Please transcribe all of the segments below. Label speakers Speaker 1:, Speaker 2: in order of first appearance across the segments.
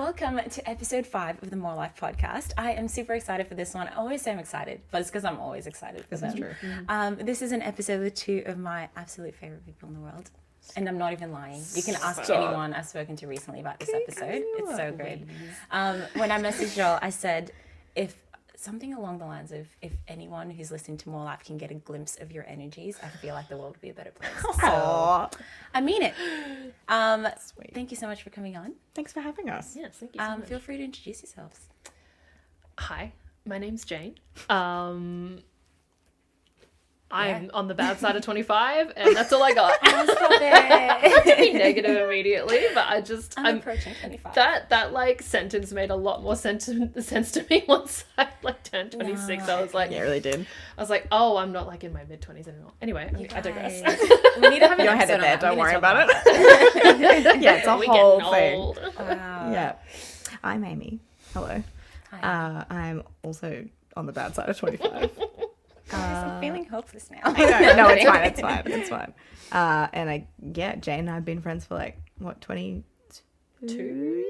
Speaker 1: welcome to episode 5 of the More Life podcast. I am super excited for this one. I always say I'm excited, but it's because I'm always excited for them.
Speaker 2: This is true.
Speaker 1: This is an episode with 2 of my absolute favorite people in the world. And I'm not even lying. You can ask anyone I've spoken to recently about this episode. It's so good. When I messaged y'all, I said, if something along the lines of, if anyone who's listening to More Life can get a glimpse of your energies, I feel like the world would be a better place. So, I mean it.
Speaker 2: Sweet.
Speaker 1: Thank you so much for coming on.
Speaker 2: Thanks for having us.
Speaker 3: Yes, thank you so much.
Speaker 1: Feel free to introduce yourselves.
Speaker 3: Hi, my name's Jane. I'm on the bad side of 25, and that's all I got.
Speaker 1: Stop it.
Speaker 3: Not to be negative immediately, but
Speaker 1: I'm approaching 25.
Speaker 3: That like sentence made a lot more sense to me once I like turned 26.
Speaker 1: No.
Speaker 3: I was like,
Speaker 2: Yeah, it really did.
Speaker 3: I was like, oh, I'm not like in my mid 20s anymore. Anyway, I digress.
Speaker 1: We need to have an
Speaker 2: You're
Speaker 1: episode
Speaker 2: headed
Speaker 1: on
Speaker 2: there,
Speaker 1: that.
Speaker 2: don't
Speaker 1: We need to
Speaker 2: worry
Speaker 1: talk
Speaker 2: about it. Yeah, it's a
Speaker 3: We
Speaker 2: whole
Speaker 3: getting
Speaker 2: thing.
Speaker 3: old.
Speaker 1: Wow.
Speaker 2: Yeah. I'm Amy. Hello.
Speaker 1: Hi.
Speaker 2: I'm also on the bad side of 25.
Speaker 1: I'm feeling hopeless now.
Speaker 2: No, it's fine. And Jane and I have been friends for like, what, 22 years?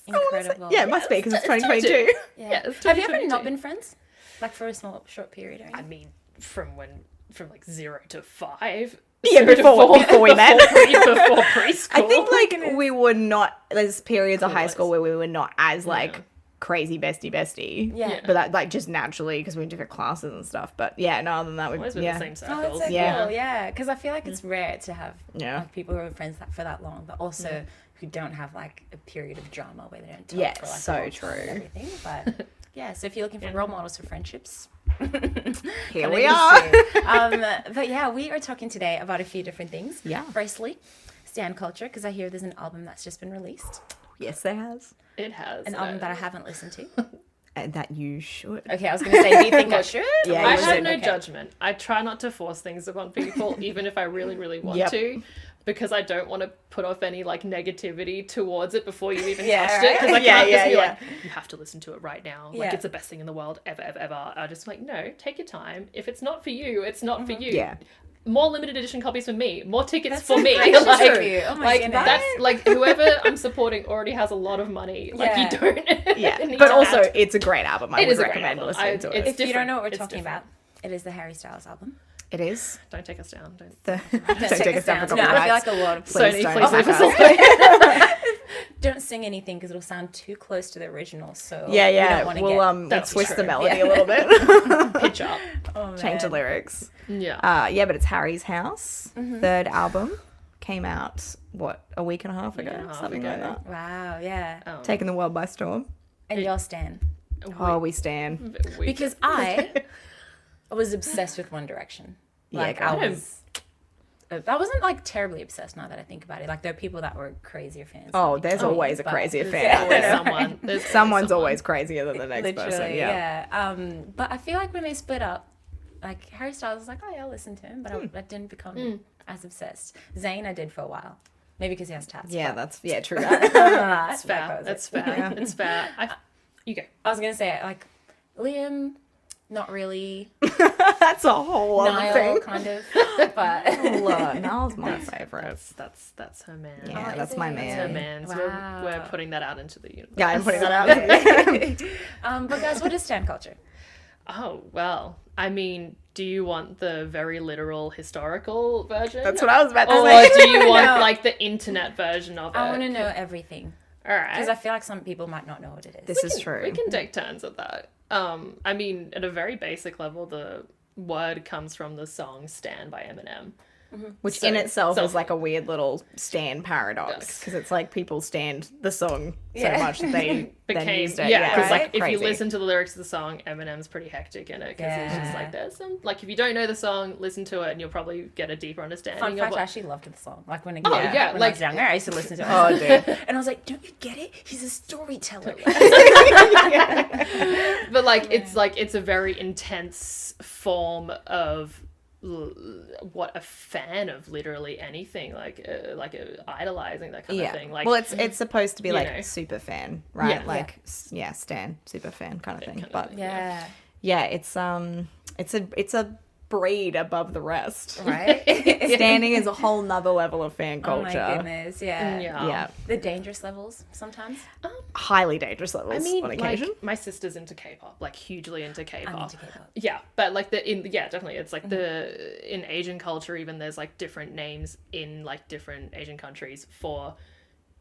Speaker 1: Incredible.
Speaker 2: Yeah, it must be because it's 2022.
Speaker 1: Yeah.
Speaker 3: Yeah, it's
Speaker 1: Have you ever
Speaker 3: 2022.
Speaker 1: not been friends? Like for a short period or
Speaker 3: I
Speaker 1: anything?
Speaker 3: mean, from like 0 to 5.
Speaker 2: Yeah,
Speaker 3: 0 to
Speaker 2: before we met.
Speaker 3: before preschool.
Speaker 2: I think like we were not, there's periods of high
Speaker 3: Cool.
Speaker 2: school where we were not as like
Speaker 3: Yeah.
Speaker 2: crazy bestie.
Speaker 1: Yeah.
Speaker 2: But that like just naturally because we're in different classes and stuff. But yeah, no, other than that, we've
Speaker 3: Always been the same
Speaker 1: Oh,
Speaker 3: circles.
Speaker 1: that's so
Speaker 2: Yeah.
Speaker 1: cool. Yeah, because I feel like it's rare to have
Speaker 2: Yeah.
Speaker 1: like, people who are friends for that long, but also who don't have like a period of drama where they don't talk
Speaker 2: Yeah,
Speaker 1: for like
Speaker 2: so
Speaker 1: a long time
Speaker 2: true.
Speaker 1: and everything. But yeah, so if you're looking for role models for friendships,
Speaker 2: Here
Speaker 1: come
Speaker 2: we
Speaker 1: in
Speaker 2: are.
Speaker 1: to see. But yeah, we are talking today about a few different things.
Speaker 2: Yeah.
Speaker 1: Firstly, stan culture, because I hear there's an album that's just been released,
Speaker 2: Yes, there has.
Speaker 3: It has.
Speaker 1: an album that I haven't listened to.
Speaker 2: And that you should.
Speaker 1: Okay, I was going to say, do you think I should?
Speaker 2: Yeah,
Speaker 3: I
Speaker 2: you
Speaker 3: have
Speaker 2: should.
Speaker 3: no
Speaker 1: Okay.
Speaker 3: judgment. I try not to force things upon people, even if I really, really want
Speaker 2: Yep.
Speaker 3: to, because I don't want to put off any like negativity towards it before you even
Speaker 1: Yeah,
Speaker 3: touched it. Because I
Speaker 2: right? Yeah,
Speaker 3: can't just be
Speaker 2: yeah,
Speaker 3: like, you have to listen to it right now. Like
Speaker 1: Yeah.
Speaker 3: it's the best thing in the world ever, ever, ever. I just like, no, take your time. If it's not for you, it's not for you.
Speaker 2: Yeah.
Speaker 3: More limited edition copies for me. More tickets
Speaker 1: That's
Speaker 3: for
Speaker 1: so
Speaker 3: me.
Speaker 1: gracious
Speaker 3: Like,
Speaker 1: of you. Oh my
Speaker 3: like
Speaker 1: goodness.
Speaker 3: that's like whoever I'm supporting already has a lot of money. Like
Speaker 1: Yeah.
Speaker 3: you don't.
Speaker 2: Yeah.
Speaker 3: need
Speaker 2: But
Speaker 3: to
Speaker 2: also,
Speaker 3: add-
Speaker 2: it's a great album. I
Speaker 3: It
Speaker 2: would
Speaker 3: is a great
Speaker 2: recommend
Speaker 3: album.
Speaker 2: listening to it.
Speaker 1: If you don't know what we're
Speaker 3: It's
Speaker 1: talking
Speaker 3: different.
Speaker 1: about, it is the Harry Styles album.
Speaker 2: It is.
Speaker 3: Don't take us down. Don't.
Speaker 2: Don't take us down for
Speaker 1: No, I feel
Speaker 2: copyrights.
Speaker 1: like a lot of
Speaker 2: Please
Speaker 3: Sony,
Speaker 2: don't.
Speaker 3: please leave us
Speaker 2: Okay.
Speaker 3: alone.
Speaker 1: don't sing anything because it'll sound too close to the original. So
Speaker 2: Yeah,
Speaker 1: we don't
Speaker 2: yeah.
Speaker 1: wanna
Speaker 2: We'll
Speaker 3: That's
Speaker 2: twist the
Speaker 3: true.
Speaker 2: melody
Speaker 1: Yeah.
Speaker 2: a little bit.
Speaker 3: Pitch up.
Speaker 1: oh,
Speaker 2: Change the
Speaker 1: man.
Speaker 2: lyrics.
Speaker 3: Yeah.
Speaker 2: Yeah, but it's Harry's House. Third album came out what, a week and a half ago,
Speaker 3: and a half
Speaker 2: something
Speaker 3: ago.
Speaker 2: like that.
Speaker 1: Wow, yeah.
Speaker 2: Taking the world by storm.
Speaker 1: And y'all stan.
Speaker 2: Oh, we stand.
Speaker 1: Because I was obsessed with One Direction.
Speaker 2: Yeah,
Speaker 1: Like
Speaker 2: girl.
Speaker 1: I wasn't like terribly obsessed now that I think about it. Like there are people that were crazier fans.
Speaker 2: Oh,
Speaker 1: than me.
Speaker 2: there's always a
Speaker 1: but-
Speaker 2: crazier
Speaker 3: There's
Speaker 2: fan out
Speaker 3: always
Speaker 2: there.
Speaker 3: someone. There's
Speaker 2: Someone's
Speaker 3: someone.
Speaker 2: always crazier than the next
Speaker 1: Literally,
Speaker 2: person. Yeah.
Speaker 1: But I feel like when they split up, like Harry Styles was like, oh yeah, I'll listen to him, but I didn't become as obsessed. Zayn I did for a while, maybe because he has tats.
Speaker 2: Yeah,
Speaker 1: but-
Speaker 2: that's true.
Speaker 1: that's
Speaker 3: Fair. That's fair. It's fair. You go.
Speaker 1: I was gonna say like Liam, not really.
Speaker 2: That's a whole other
Speaker 1: Niall,
Speaker 2: thing.
Speaker 1: kind of, but
Speaker 2: Niall's my favorite.
Speaker 3: That's her man.
Speaker 2: Yeah,
Speaker 1: is
Speaker 2: that's my
Speaker 1: it?
Speaker 3: That's her
Speaker 2: man.
Speaker 3: man. So
Speaker 1: Wow.
Speaker 3: we're putting that out into the universe.
Speaker 2: Yeah, I'm putting that out.
Speaker 1: but guys, what is stan culture?
Speaker 3: Oh, well. I mean, do you want the very literal historical version?
Speaker 2: That's what I was about to
Speaker 3: Or
Speaker 2: say.
Speaker 3: do you want
Speaker 1: No.
Speaker 3: like the internet version of it?
Speaker 1: I want to know everything
Speaker 3: All right.
Speaker 1: because I feel like some people might not know what it is.
Speaker 2: This is true.
Speaker 3: We can take turns at that. I mean, at a very basic level, the word comes from the song "Stan" by Eminem.
Speaker 2: Which
Speaker 3: So-
Speaker 2: in itself
Speaker 3: so-
Speaker 2: is like a weird little stand paradox because it's like people stand the song so
Speaker 1: Yeah.
Speaker 2: much that they then
Speaker 3: Became
Speaker 2: used it.
Speaker 3: yeah, because
Speaker 1: right?
Speaker 3: like if you
Speaker 2: Crazy.
Speaker 3: listen to the lyrics of the song, Eminem's pretty hectic in it because he's just
Speaker 1: Yeah.
Speaker 3: like there's some like if you don't know the song, listen to it and you'll probably get a deeper understanding
Speaker 1: Fun
Speaker 3: of
Speaker 1: fact, I
Speaker 3: what.
Speaker 1: actually loved the song. Like when,
Speaker 3: Oh, yeah,
Speaker 1: when I
Speaker 3: like-
Speaker 1: was younger, I used to listen to it.
Speaker 2: Oh, dude.
Speaker 1: And I was like, don't you get it? He's a storyteller.
Speaker 3: But like it's a very intense form of what a fan of literally anything like idolizing that kind
Speaker 2: Yeah.
Speaker 3: of thing. Like
Speaker 2: well, it's supposed to be
Speaker 3: you
Speaker 2: like
Speaker 3: know.
Speaker 2: super fan, right?
Speaker 3: Yeah.
Speaker 2: Like stan, super fan kind of thing.
Speaker 3: kind of
Speaker 2: But
Speaker 3: thing.
Speaker 1: yeah.
Speaker 2: yeah, it's a breed above the rest.
Speaker 1: Right?
Speaker 2: Standing is a whole nother level of fan
Speaker 1: Oh
Speaker 2: culture.
Speaker 1: my goodness, yeah.
Speaker 2: Yeah.
Speaker 1: The dangerous levels sometimes.
Speaker 2: Highly dangerous levels
Speaker 3: I mean,
Speaker 2: on occasion.
Speaker 3: like, my sister's into K-pop, like hugely into K-pop.
Speaker 1: I'm into K-pop.
Speaker 3: Yeah, but like definitely, it's like in Asian culture, even there's like different names in like different Asian countries for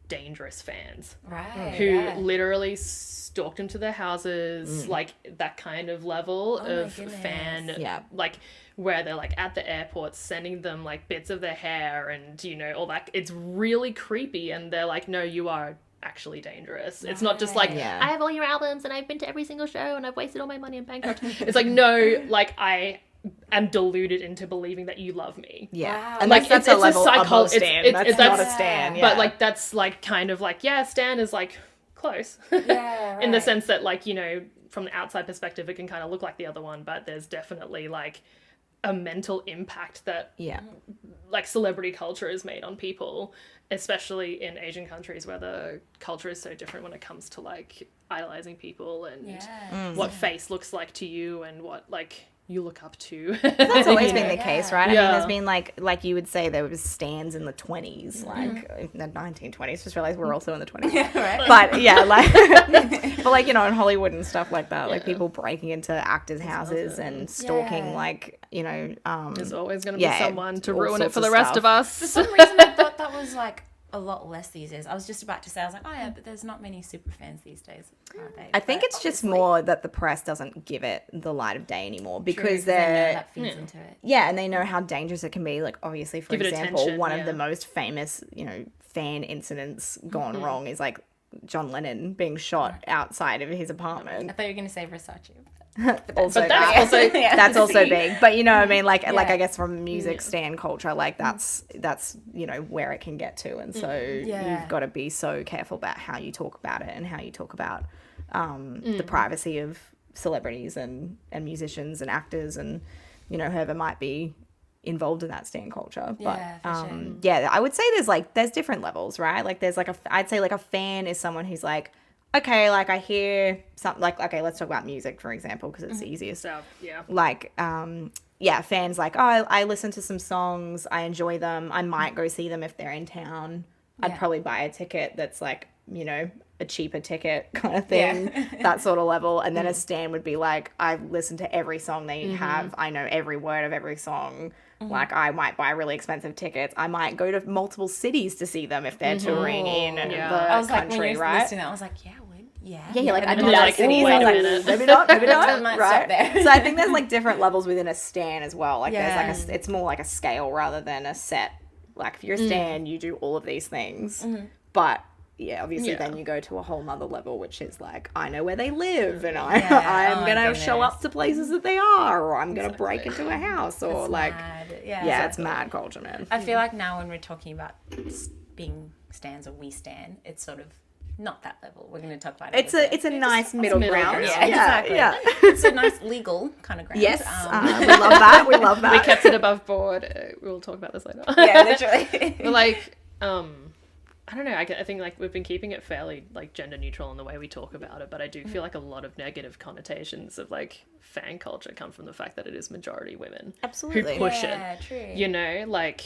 Speaker 3: dangerous fans
Speaker 1: Right.
Speaker 3: who literally stalked into their houses, like that kind of level of fan, like where they're like at the airport sending them like bits of their hair and all that. It's really creepy, and they're like, no, you are actually dangerous. It's not just like, I have all your albums and I've been to every single show and I've wasted all my money on bankrupt. It's like, no, like I am deluded into believing that you love me.
Speaker 1: Wow.
Speaker 2: And
Speaker 3: like
Speaker 2: that's a level above Stan. That's not a Stan.
Speaker 3: But like that's like kind of like, Stan is like close.
Speaker 1: Yeah,
Speaker 3: in the sense that like, from the outside perspective it can kind of look like the other one, but there's definitely like a mental impact that like celebrity culture is made on people, especially in Asian countries where the culture is so different when it comes to like idolizing people and what face looks like to you and what like you look up to.
Speaker 2: That's always been the case, right? I mean, there's been like you would say there was stans in the 20s, like in the 1920s. Just realized we're also in the 20s. But but like in Hollywood and stuff like that, like people breaking into actors' houses and stalking, like
Speaker 3: there's always going to be someone to ruin it for the
Speaker 2: of
Speaker 3: rest
Speaker 2: stuff.
Speaker 3: of us.
Speaker 1: For some reason, I thought that was like a lot less these days. I was just about to say, I was like, oh yeah, but there's not many super fans these days, are they?
Speaker 2: I think it's just more that the press doesn't give it the light of day anymore because
Speaker 1: they know
Speaker 2: they're
Speaker 1: that feeds into it.
Speaker 2: Yeah, and they know how dangerous it can be. Like, obviously, for
Speaker 3: Give it
Speaker 2: example,
Speaker 3: attention,
Speaker 2: one of the most famous, fan incidents gone wrong is like John Lennon being shot outside of his apartment.
Speaker 1: I thought you were going to say Versace.
Speaker 2: Also,
Speaker 3: But that's also
Speaker 2: that's also big. But what I mean, like I guess from music stan culture, like that's where it can get to, and so you've got to be so careful about how you talk about it and how you talk about the privacy of celebrities and musicians and actors and whoever might be involved in that stan culture. But I would say there's different levels, right? Like there's like I'd say like a fan is someone who's like, okay, like I hear something like, okay, let's talk about music, for example, because it's the easiest.
Speaker 3: So,
Speaker 2: Like, fans like, oh, I listen to some songs, I enjoy them, I might go see them if they're in town. I'd probably buy a ticket that's like, a cheaper ticket kind of thing, that sort of level. And then a stan would be like, I've listened to every song they have, I know every word of every song. Like, I might buy really expensive tickets. I might go to multiple cities to see them if they're touring in the
Speaker 1: I was like,
Speaker 2: country,
Speaker 1: when you were
Speaker 2: right?
Speaker 1: listening, I was like, yeah,
Speaker 2: Yeah, like I do
Speaker 3: then
Speaker 2: that
Speaker 3: like,
Speaker 2: cities.
Speaker 3: wait
Speaker 2: I was
Speaker 3: a
Speaker 2: like,
Speaker 3: minute.
Speaker 2: maybe not,
Speaker 1: I might
Speaker 2: right?
Speaker 1: stop there.
Speaker 2: So I think there's like different levels within a stan as well. Like there's
Speaker 1: Yeah.
Speaker 2: like it's more like a scale rather than a set. Like if you're a stan, you do all of these things, but obviously then you go to a whole nother level, which is like, I know where they live and I'm
Speaker 1: Oh
Speaker 2: gonna
Speaker 1: my
Speaker 2: show up to places that they are, or I'm gonna break into a house, or
Speaker 1: It's
Speaker 2: like
Speaker 1: mad.
Speaker 2: it's mad culture, man.
Speaker 1: I feel like now when we're talking about being stans or we stan, it's sort of not that level. We're going to talk about it.
Speaker 2: It's a nice middle ground.
Speaker 1: Yeah, exactly.
Speaker 2: Yeah.
Speaker 1: It's a nice legal kind of ground.
Speaker 2: Yes, we love that. We love that.
Speaker 3: we kept it above board. We'll talk about this later.
Speaker 1: Yeah, literally.
Speaker 3: But like, I don't know. I think like we've been keeping it fairly like gender neutral in the way we talk about it, but I do feel like a lot of negative connotations of like fan culture come from the fact that it is majority women.
Speaker 2: Absolutely.
Speaker 3: Who push
Speaker 1: Yeah,
Speaker 3: it.
Speaker 1: true.
Speaker 3: Like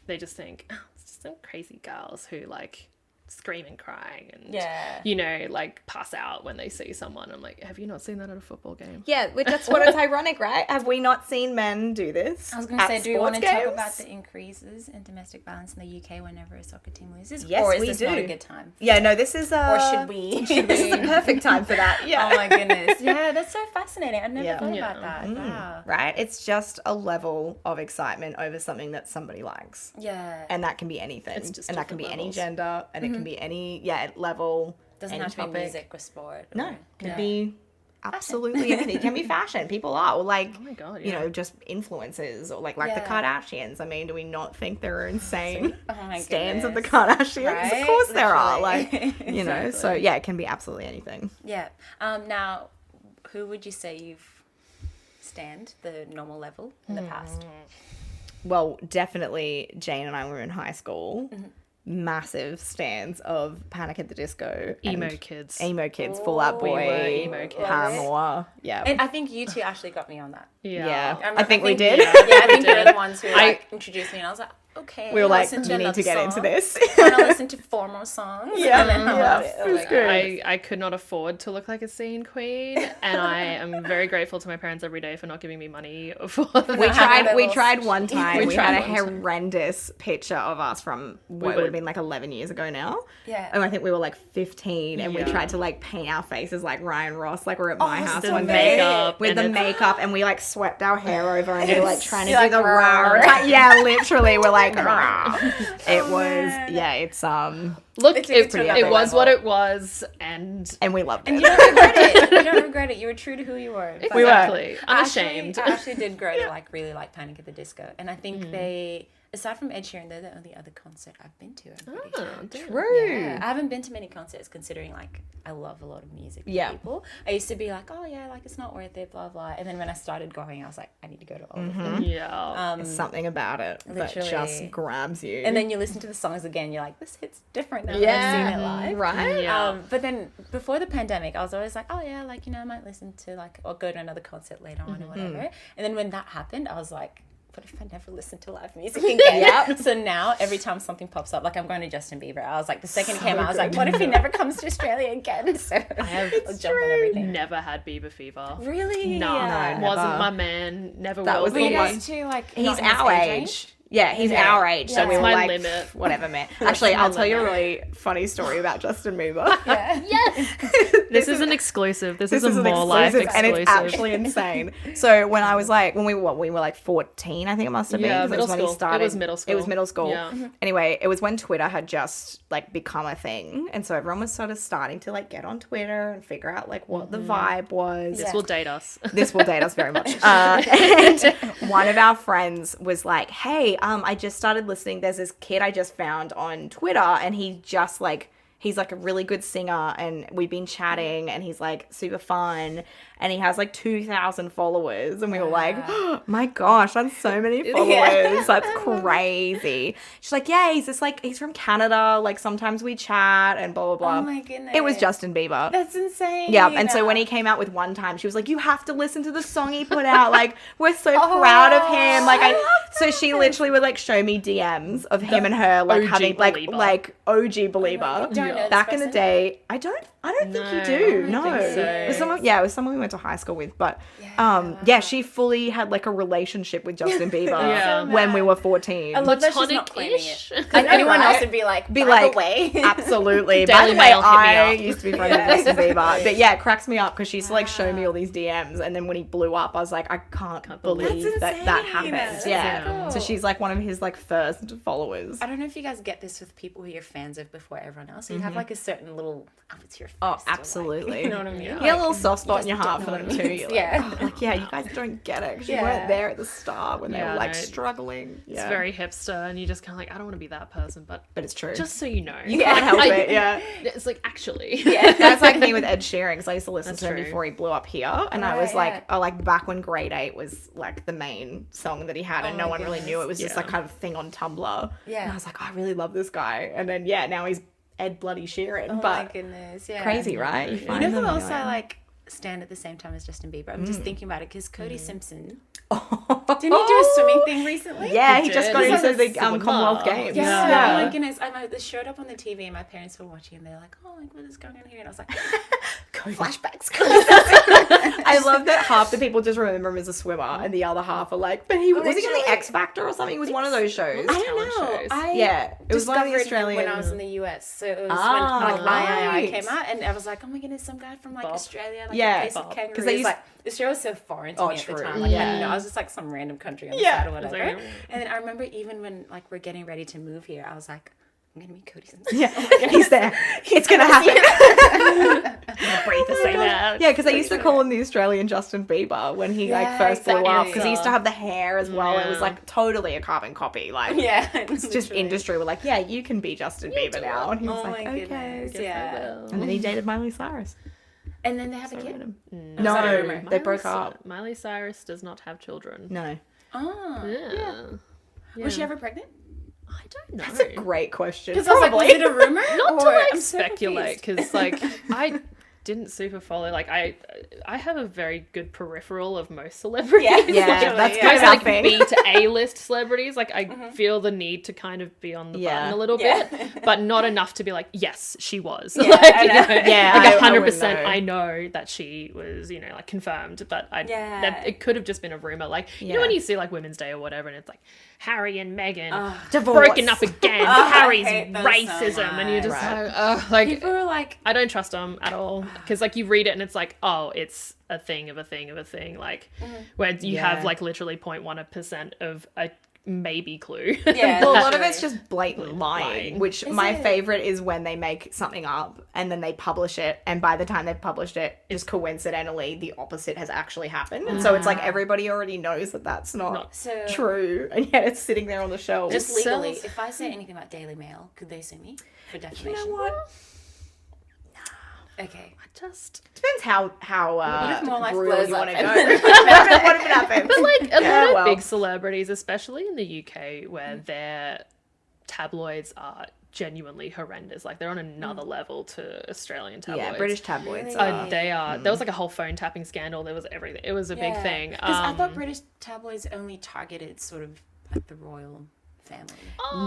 Speaker 3: they just think, oh, it's just some crazy girls who like scream and crying and like pass out when they see someone. I'm like, have you not seen that at a football game?
Speaker 2: Yeah, that's what it's ironic, right? Have we not seen men do this?
Speaker 1: I was going to say, do we want to
Speaker 2: games?
Speaker 1: talk about the increases in domestic violence in the UK whenever a soccer team loses?
Speaker 2: Yes,
Speaker 1: or is
Speaker 2: we
Speaker 1: this
Speaker 2: do.
Speaker 1: not a good time?
Speaker 2: Yeah, no, this is
Speaker 1: Or should we?
Speaker 2: This is the perfect time for that. Yeah.
Speaker 1: Oh my goodness. Yeah, that's so fascinating. I've never thought about that. Wow.
Speaker 2: Right? It's just a level of excitement over something that somebody likes.
Speaker 1: Yeah.
Speaker 2: And that can be anything.
Speaker 3: It's just
Speaker 2: and that can be
Speaker 3: different
Speaker 2: any
Speaker 3: levels.
Speaker 2: gender, and it can be any level.
Speaker 1: Doesn't
Speaker 2: any
Speaker 1: have to be
Speaker 2: topic.
Speaker 1: music or sport.
Speaker 2: No,
Speaker 1: Or,
Speaker 2: it can be absolutely anything. It can be fashion. People are, or like,
Speaker 3: Oh my God,
Speaker 2: you know, just influencers, or like the Kardashians. I mean, do we not think there are insane
Speaker 1: my
Speaker 2: stands of the
Speaker 1: goodness.
Speaker 2: Kardashians?
Speaker 1: Right?
Speaker 2: Of course there are.
Speaker 1: Literally.
Speaker 2: Like, you know, so yeah, it can be absolutely anything.
Speaker 1: Yeah. Now, who would you say you've stand the normal level in the past?
Speaker 2: Well, definitely Jane and I were in high school. massive stans of Panic at the Disco.
Speaker 3: Emo kids.
Speaker 2: Emo kids, Fall Out
Speaker 3: We were
Speaker 2: Boy,
Speaker 3: emo kids.
Speaker 2: Paramore. Yeah.
Speaker 1: And I think you two actually got me on that.
Speaker 2: Yeah. I think we did.
Speaker 1: Yeah, I think you're the ones who introduced me, and I was like, okay.
Speaker 2: We were like,
Speaker 1: listen to
Speaker 2: you need to
Speaker 1: another
Speaker 2: get into
Speaker 1: song.
Speaker 2: this.
Speaker 1: I'm gonna listen to 4 more songs.
Speaker 2: Yeah,
Speaker 1: and then I
Speaker 2: yeah,
Speaker 1: love it.
Speaker 2: it was
Speaker 1: Like,
Speaker 2: good.
Speaker 3: I could not afford to look like a scene queen, and I am very grateful to my parents every day for not giving me money for that.
Speaker 2: We tried one time. We
Speaker 3: tried
Speaker 2: had a
Speaker 3: one time.
Speaker 2: horrendous picture of us from what would have been like 11 years ago now.
Speaker 1: Yeah.
Speaker 2: And I think we were like 15, and we
Speaker 3: Yeah.
Speaker 2: tried to like paint our faces like Ryan Ross, like we're at my house
Speaker 3: the
Speaker 2: one day
Speaker 3: makeup
Speaker 2: with
Speaker 3: and
Speaker 2: the
Speaker 3: it's-
Speaker 2: makeup, and we like swept our hair over, and we were like trying to
Speaker 1: You're
Speaker 2: do
Speaker 1: like,
Speaker 2: the
Speaker 1: "Rawr."
Speaker 2: rah. Yeah, literally, we're like rah. It was it's
Speaker 3: Look,
Speaker 1: It took it to
Speaker 3: it
Speaker 1: another
Speaker 3: was
Speaker 1: level.
Speaker 3: what it was, and
Speaker 2: and we loved
Speaker 1: And
Speaker 2: it.
Speaker 1: you don't regret it. You don't regret it. You were true to who you were. But
Speaker 2: We were.
Speaker 3: exactly unashamed.
Speaker 1: I actually did grow to like really like Panic at the Disco, and I think they, aside from Ed Sheeran, they're the only other concert I've been to. I'm pretty sure.
Speaker 2: True.
Speaker 1: Yeah, I haven't been to many concerts considering like I love a lot of music. From
Speaker 2: Yeah.
Speaker 1: people. I used to be like, oh yeah, like it's not worth it, blah blah. And then when I started going, I was like, I need to go to all of them.
Speaker 3: Yeah.
Speaker 2: There's something about it that
Speaker 1: literally.
Speaker 2: just grabs you.
Speaker 1: And then you listen to the songs again, you're like, this hits different now
Speaker 2: yeah,
Speaker 1: that I've seen it live.
Speaker 2: right?
Speaker 3: Yeah.
Speaker 1: But then before the pandemic, I was always like, oh yeah, like, you know, I might listen to like, or go to another concert later on or whatever. And then when that happened, I was like, what if I never listen to live music again?
Speaker 2: Yep.
Speaker 1: So now every time something pops up, like I'm going to Justin Bieber, I was like, the second it came out, I was like, what if he never comes to Australia again? So
Speaker 3: I have
Speaker 1: I'll jump on everything.
Speaker 3: never had Bieber fever.
Speaker 1: Really?
Speaker 3: No,
Speaker 2: No,
Speaker 3: wasn't
Speaker 2: never.
Speaker 3: my man. Never
Speaker 2: That
Speaker 3: will
Speaker 2: was
Speaker 1: Were
Speaker 2: the
Speaker 3: be.
Speaker 1: you
Speaker 2: one.
Speaker 1: guys too, like,
Speaker 2: He's
Speaker 1: not in his
Speaker 2: our
Speaker 1: age
Speaker 2: age.
Speaker 1: range?
Speaker 2: Yeah, he's
Speaker 1: Yeah.
Speaker 2: our age. So
Speaker 3: That's
Speaker 2: we were
Speaker 3: my
Speaker 2: like,
Speaker 3: limit.
Speaker 2: whatever, man. Actually,
Speaker 3: my
Speaker 2: I'll tell you a
Speaker 3: limit.
Speaker 2: really funny story about Justin Bieber.
Speaker 1: Yeah.
Speaker 3: This is an exclusive. This is
Speaker 2: This
Speaker 3: a
Speaker 2: is
Speaker 3: more life
Speaker 2: and
Speaker 3: exclusive.
Speaker 2: it's actually insane. So when I was like, when we were like 14, I think it must have been.
Speaker 3: Yeah,
Speaker 2: 'cause it was
Speaker 3: middle
Speaker 2: when he
Speaker 3: school. It
Speaker 2: started.
Speaker 3: was middle school.
Speaker 2: It was middle school.
Speaker 3: Yeah.
Speaker 2: Anyway, it was when Twitter had just like become a thing, and so everyone was sort of starting to like get on Twitter and figure out like what the vibe was.
Speaker 3: This will date us.
Speaker 2: This will date us very much. And one of our friends was like, hey, I just started listening. There's this kid I just found on Twitter, and he's like a really good singer, and we've been chatting, and he's like super fun, and he has like 2,000 followers, and we were like, oh, my gosh, that's so many followers. That's crazy. She's like, yeah, he's from Canada, like sometimes we chat and blah blah blah.
Speaker 1: Oh my goodness.
Speaker 2: It was Justin Bieber.
Speaker 1: That's insane.
Speaker 2: Yeah, and so when he came out with One Time, she was like, you have to listen to the song he put out. Like, we're so proud of him. Like, so she literally would like show me DMs of him and her like
Speaker 3: OG
Speaker 2: having like
Speaker 3: believer.
Speaker 2: like OG believer.
Speaker 1: You don't know this
Speaker 2: Back in the
Speaker 1: person?
Speaker 2: day, I don't think you
Speaker 3: No,
Speaker 2: do.
Speaker 3: I
Speaker 2: No,
Speaker 3: don't think so.
Speaker 2: it was someone we went to high school with, but she fully had like a relationship with Justin Bieber
Speaker 3: Yeah.
Speaker 2: when we were 14.
Speaker 1: I love that she's not claiming it.
Speaker 3: Platonic-ish.
Speaker 1: Because anyone
Speaker 2: right?
Speaker 1: else would be like,
Speaker 2: Be
Speaker 1: by
Speaker 2: like,
Speaker 1: the way.
Speaker 2: absolutely. By
Speaker 3: Daily
Speaker 2: the way,
Speaker 3: Mail, hit me
Speaker 2: I
Speaker 3: up.
Speaker 2: used to be friends with Justin Bieber. But yeah, it cracks me up because she used to like show me all these DMs, and then when he blew up, I was like, I can't believe
Speaker 1: That's
Speaker 2: that
Speaker 1: insane.
Speaker 2: happened.
Speaker 1: That's
Speaker 2: Yeah.
Speaker 1: so cool.
Speaker 2: So she's like one of his like first followers.
Speaker 1: I don't know if you guys get this with people who you're fans of before everyone else. You have like a certain little, it's your first.
Speaker 2: Oh,
Speaker 1: or, like,
Speaker 2: absolutely.
Speaker 1: you know what I mean?
Speaker 2: You get a little soft spot
Speaker 1: guys
Speaker 2: in your
Speaker 1: don't
Speaker 2: heart
Speaker 1: know
Speaker 2: for
Speaker 1: what
Speaker 2: them
Speaker 1: it
Speaker 2: too.
Speaker 1: means.
Speaker 2: You're
Speaker 1: Yeah.
Speaker 2: like, like, yeah, you guys don't get it. 'Cause you
Speaker 1: Yeah.
Speaker 2: weren't there at the start when they
Speaker 3: Yeah,
Speaker 2: were like
Speaker 3: no.
Speaker 2: struggling. Yeah.
Speaker 3: It's very hipster, and you just kind of like, I don't want to be that person, but
Speaker 2: but it's true.
Speaker 3: just so you know,
Speaker 2: you can't help it. Yeah.
Speaker 3: It's like actually,
Speaker 2: That's like me with Ed Sheeran, because I used to listen
Speaker 3: That's
Speaker 2: to him
Speaker 3: true.
Speaker 2: before he blew up here, and I
Speaker 1: Right,
Speaker 2: was like,
Speaker 1: yeah.
Speaker 2: oh, like back when Grade 8 was like the main song that he had, and
Speaker 1: Oh
Speaker 2: no
Speaker 1: my
Speaker 2: one really knew it was just
Speaker 3: Yeah.
Speaker 2: like kind of thing on Tumblr.
Speaker 1: Yeah.
Speaker 2: And I was like, I really love this guy, and then now he's Ed bloody Sheeran,
Speaker 1: Oh my
Speaker 2: but
Speaker 1: goodness, yeah.
Speaker 2: crazy, right?
Speaker 1: You
Speaker 2: find
Speaker 1: know
Speaker 2: them
Speaker 1: who
Speaker 2: and
Speaker 1: else
Speaker 2: you're
Speaker 1: I like stand at the same time as Justin Bieber? I'm just thinking about it because Cody Simpson.
Speaker 2: like,
Speaker 1: Didn't he do a swimming thing recently?
Speaker 2: Yeah,
Speaker 3: He
Speaker 2: he just
Speaker 3: did.
Speaker 2: got
Speaker 3: He's
Speaker 2: into
Speaker 3: like
Speaker 2: the
Speaker 3: a swimmer.
Speaker 2: Commonwealth Games.
Speaker 1: Yeah.
Speaker 2: Yeah.
Speaker 1: Oh my goodness. This showed up on the TV and my parents were watching and they're like, oh, like, what is going on here? And I was like, flashbacks.
Speaker 2: I love that half the people just remember him as a swimmer, and the other half are like, but he was he on the
Speaker 1: Literally.
Speaker 2: X Factor or something? It was one of those shows.
Speaker 1: I don't
Speaker 3: talent
Speaker 1: know.
Speaker 3: shows.
Speaker 1: I
Speaker 2: Yeah, it was one of the
Speaker 1: discovered him
Speaker 2: Australian.
Speaker 1: when I was in the US. So it was
Speaker 2: Ah,
Speaker 1: when like I
Speaker 2: right.
Speaker 1: came out and I was like, oh my goodness, some guy from like
Speaker 3: Bob.
Speaker 1: Australia, like
Speaker 2: Yeah,
Speaker 1: a case of
Speaker 3: Bob. 'Cause
Speaker 1: kangaroos.
Speaker 2: they used-
Speaker 1: Like the show was so foreign to
Speaker 2: Oh,
Speaker 1: me at the
Speaker 2: true.
Speaker 1: time. Like I
Speaker 2: Yeah.
Speaker 1: didn't know. I was just like some random country on the
Speaker 2: Yeah.
Speaker 1: side or whatever.
Speaker 3: like-
Speaker 1: And then I remember even when like we're getting ready to move here, I was like, I'm gonna meet Cody Simpson.
Speaker 2: Yeah, he's there. It's gonna happen.
Speaker 3: breathe to say that.
Speaker 2: Yeah, because they used to call him the Australian Justin Bieber when he like
Speaker 1: Yeah,
Speaker 2: first blew up,
Speaker 1: exactly.
Speaker 2: because he used to have the hair as well. It was
Speaker 3: Yeah.
Speaker 2: like totally a carbon copy. Like
Speaker 1: Yeah,
Speaker 2: it's just industry were like, yeah, you can be Justin Bieber now, and he was
Speaker 1: Oh
Speaker 2: like,
Speaker 1: my
Speaker 2: okay.
Speaker 1: goodness,
Speaker 3: Guess I
Speaker 1: yeah.
Speaker 3: will.
Speaker 2: And then he dated Miley Cyrus.
Speaker 1: And then they have a
Speaker 2: So
Speaker 1: kid.
Speaker 2: random.
Speaker 1: Was that a
Speaker 2: No,
Speaker 1: rumor?
Speaker 2: they broke up.
Speaker 3: Miley Cyrus does not have children.
Speaker 2: No.
Speaker 1: Oh,
Speaker 3: Yeah.
Speaker 1: was she ever pregnant?
Speaker 3: I don't know.
Speaker 2: That's a great question.
Speaker 1: Because I was like, was it a rumor?
Speaker 3: Not to
Speaker 1: Or-
Speaker 3: like
Speaker 1: I'm so
Speaker 3: speculate,
Speaker 1: confused.
Speaker 3: because like I didn't super follow. Like I have a very good peripheral of most celebrities.
Speaker 1: Yeah,
Speaker 2: Yeah,
Speaker 1: literally,
Speaker 2: that's
Speaker 1: yeah.
Speaker 2: kind
Speaker 3: Most
Speaker 2: of our
Speaker 3: like
Speaker 2: thing.
Speaker 3: B to A list celebrities, like I feel the need to kind of be on the button a little
Speaker 1: Yeah.
Speaker 3: bit, but not enough to be like, yes, she was.
Speaker 1: Yeah,
Speaker 3: like,
Speaker 1: I
Speaker 3: you
Speaker 1: know.
Speaker 3: know,
Speaker 2: Yeah,
Speaker 3: like
Speaker 2: I
Speaker 3: 100%.
Speaker 2: wouldn't know.
Speaker 3: I know that she was, you know, like confirmed, but
Speaker 1: Yeah.
Speaker 3: that it could have just been a rumor. Like you know
Speaker 2: Yeah.
Speaker 3: when you see like Women's Day or whatever, and it's like Harry and Meghan
Speaker 2: Divorce.
Speaker 3: broken up again.
Speaker 1: I
Speaker 3: Harry's
Speaker 1: hate those so
Speaker 3: racism, and you're just
Speaker 2: Right.
Speaker 3: like, oh, like
Speaker 1: People were like,
Speaker 3: I don't trust them at all, because like you read it and it's like, oh, it's a thing of a thing of a thing, like where you
Speaker 2: Yeah.
Speaker 3: have like literally 0.1% of a maybe clue.
Speaker 1: yeah.
Speaker 2: Well, a lot of
Speaker 1: literally.
Speaker 2: it's just blatant lying,
Speaker 3: Lying.
Speaker 2: which
Speaker 1: Is
Speaker 2: my
Speaker 1: it?
Speaker 2: favorite is when they make something up and then they publish it, and by the time they've published it, just coincidentally, the opposite has actually happened. And so it's like everybody already knows that that's not
Speaker 1: So
Speaker 2: true, and yet it's sitting there on the shelf.
Speaker 1: just legally,
Speaker 3: Sells-
Speaker 1: if I say anything about Daily Mail, could they sue me for defamation?
Speaker 2: you know what?
Speaker 1: Okay.
Speaker 3: Just
Speaker 2: Depends how
Speaker 1: if more life
Speaker 2: brutal
Speaker 1: blows
Speaker 2: you
Speaker 1: up
Speaker 2: want to
Speaker 1: and-
Speaker 2: go. What if it happens?
Speaker 3: but like a
Speaker 2: Yeah,
Speaker 3: lot of
Speaker 2: well.
Speaker 3: big celebrities, especially in the UK, where their tabloids are genuinely horrendous. Like they're on another level to Australian tabloids.
Speaker 2: Yeah, British tabloids.
Speaker 1: Really?
Speaker 2: Are,
Speaker 3: They are. There was like a whole phone tapping scandal. There was everything. It was a big thing.
Speaker 1: Because I thought British tabloids only targeted sort of like the royal family.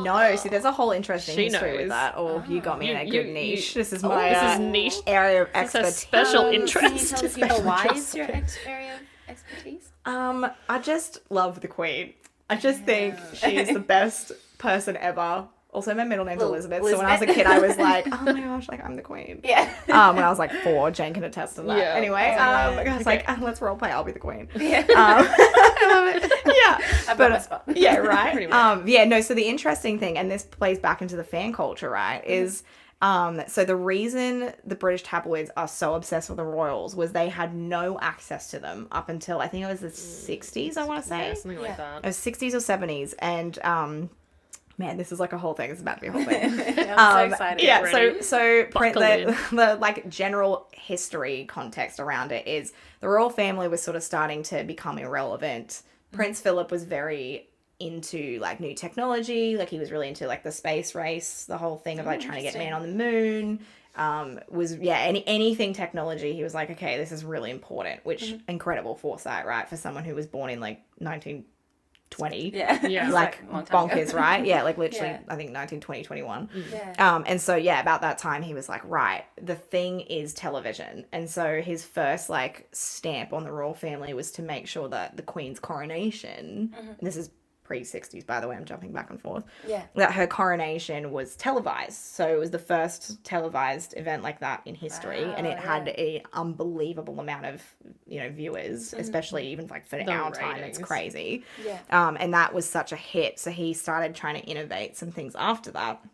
Speaker 2: no, see, there's a whole interesting
Speaker 3: She
Speaker 2: history with
Speaker 3: knows.
Speaker 2: that. Oh, you got me in a
Speaker 3: You-
Speaker 2: good
Speaker 3: you-
Speaker 2: niche. This is
Speaker 3: Oh,
Speaker 2: my
Speaker 3: this is niche.
Speaker 2: area of
Speaker 3: It's her
Speaker 2: expertise.
Speaker 3: special
Speaker 1: Can you
Speaker 3: interest.
Speaker 1: tell the people why is your area of expertise?
Speaker 2: I just love the Queen. I just think she is the best person ever. Also, my middle name's
Speaker 1: Well,
Speaker 2: Elizabeth, so when I was a kid, I was like, oh my gosh, like, I'm the Queen.
Speaker 1: Yeah.
Speaker 2: When I was like 4, Jane can attest to that.
Speaker 3: Yeah.
Speaker 2: Anyway,
Speaker 1: Oh,
Speaker 2: I was like, let's role play, I'll be the Queen.
Speaker 1: Yeah.
Speaker 2: I love it. Yeah.
Speaker 1: I've got my spot.
Speaker 2: Yeah, right.
Speaker 3: Pretty much.
Speaker 2: Yeah, no, so the interesting thing, and this plays back into the fan culture, right, is so the reason the British tabloids are so obsessed with the royals was they had no access to them up until, I think it was the 60s, I want to say.
Speaker 3: Yeah, something
Speaker 1: Yeah.
Speaker 3: like that.
Speaker 2: It was 60s or 70s, and man, this is like a whole thing. It's about to be a whole thing.
Speaker 1: I'm so excited.
Speaker 2: Yeah,
Speaker 3: ready.
Speaker 2: so
Speaker 3: Buckle in.
Speaker 2: the like general history context around it is the royal family was sort of starting to become irrelevant. Prince Philip was very into like new technology, like he was really into like the space race, the whole thing of like trying to get man on the moon. Anything technology, he was like, okay, this is really important, which incredible foresight, right, for someone who was born in like 1920.
Speaker 1: Yeah.
Speaker 3: Yeah.
Speaker 1: It's
Speaker 2: Like
Speaker 1: a long time ago.
Speaker 2: bonkers, right? Yeah, like literally,
Speaker 1: Yeah.
Speaker 2: I think 1920, 21.
Speaker 1: Yeah.
Speaker 2: And so, yeah, about that time, he was like, right, the thing is television. And so his first, like, stamp on the royal family was to make sure that the Queen's coronation, and this is pre-60s, by the way, I'm jumping back and forth,
Speaker 1: Yeah.
Speaker 2: that her coronation was televised. So it was the first televised event like that in history. And it had a unbelievable amount of, viewers, especially even like for
Speaker 3: The
Speaker 2: our time, it's
Speaker 3: ratings.
Speaker 2: crazy.
Speaker 1: Yeah.
Speaker 2: And that was such a hit. So he started trying to innovate some things after that.